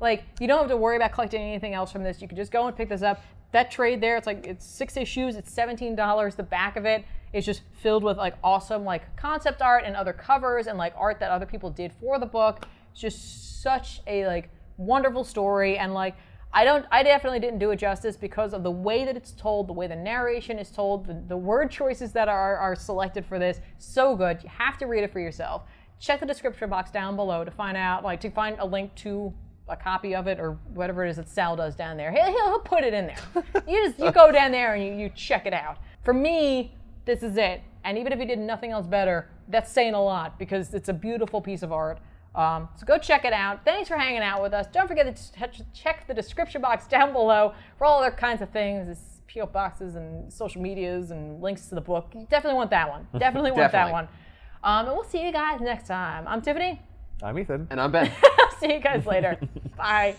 Like, you don't have to worry about collecting anything else from this. You can just go and pick this up. That trade there, it's 6 issues, it's $17. The back of it is just filled with, like, awesome, like, concept art and other covers and, like, art that other people did for the book. It's just such a, like, wonderful story, and, like, I definitely didn't do it justice because of the way that it's told, the way the narration is told, the word choices that are selected for this. So good. You have to read it for yourself. Check the description box down below to find out, like, to find a link to a copy of it or whatever it is that Sal does down there. He'll put it in there. You go down there and you check it out. For me, this is it. And even if he did nothing else better, that's saying a lot because it's a beautiful piece of art. So go check it out. Thanks for hanging out with us. Don't forget to check the description box down below for all other kinds of things. It's P.O. boxes and social medias and links to the book. You definitely want that one. Definitely want that one. And we'll see you guys next time. I'm Tiffany.
I'm Ethan.
And I'm Ben.
See you guys later. Bye.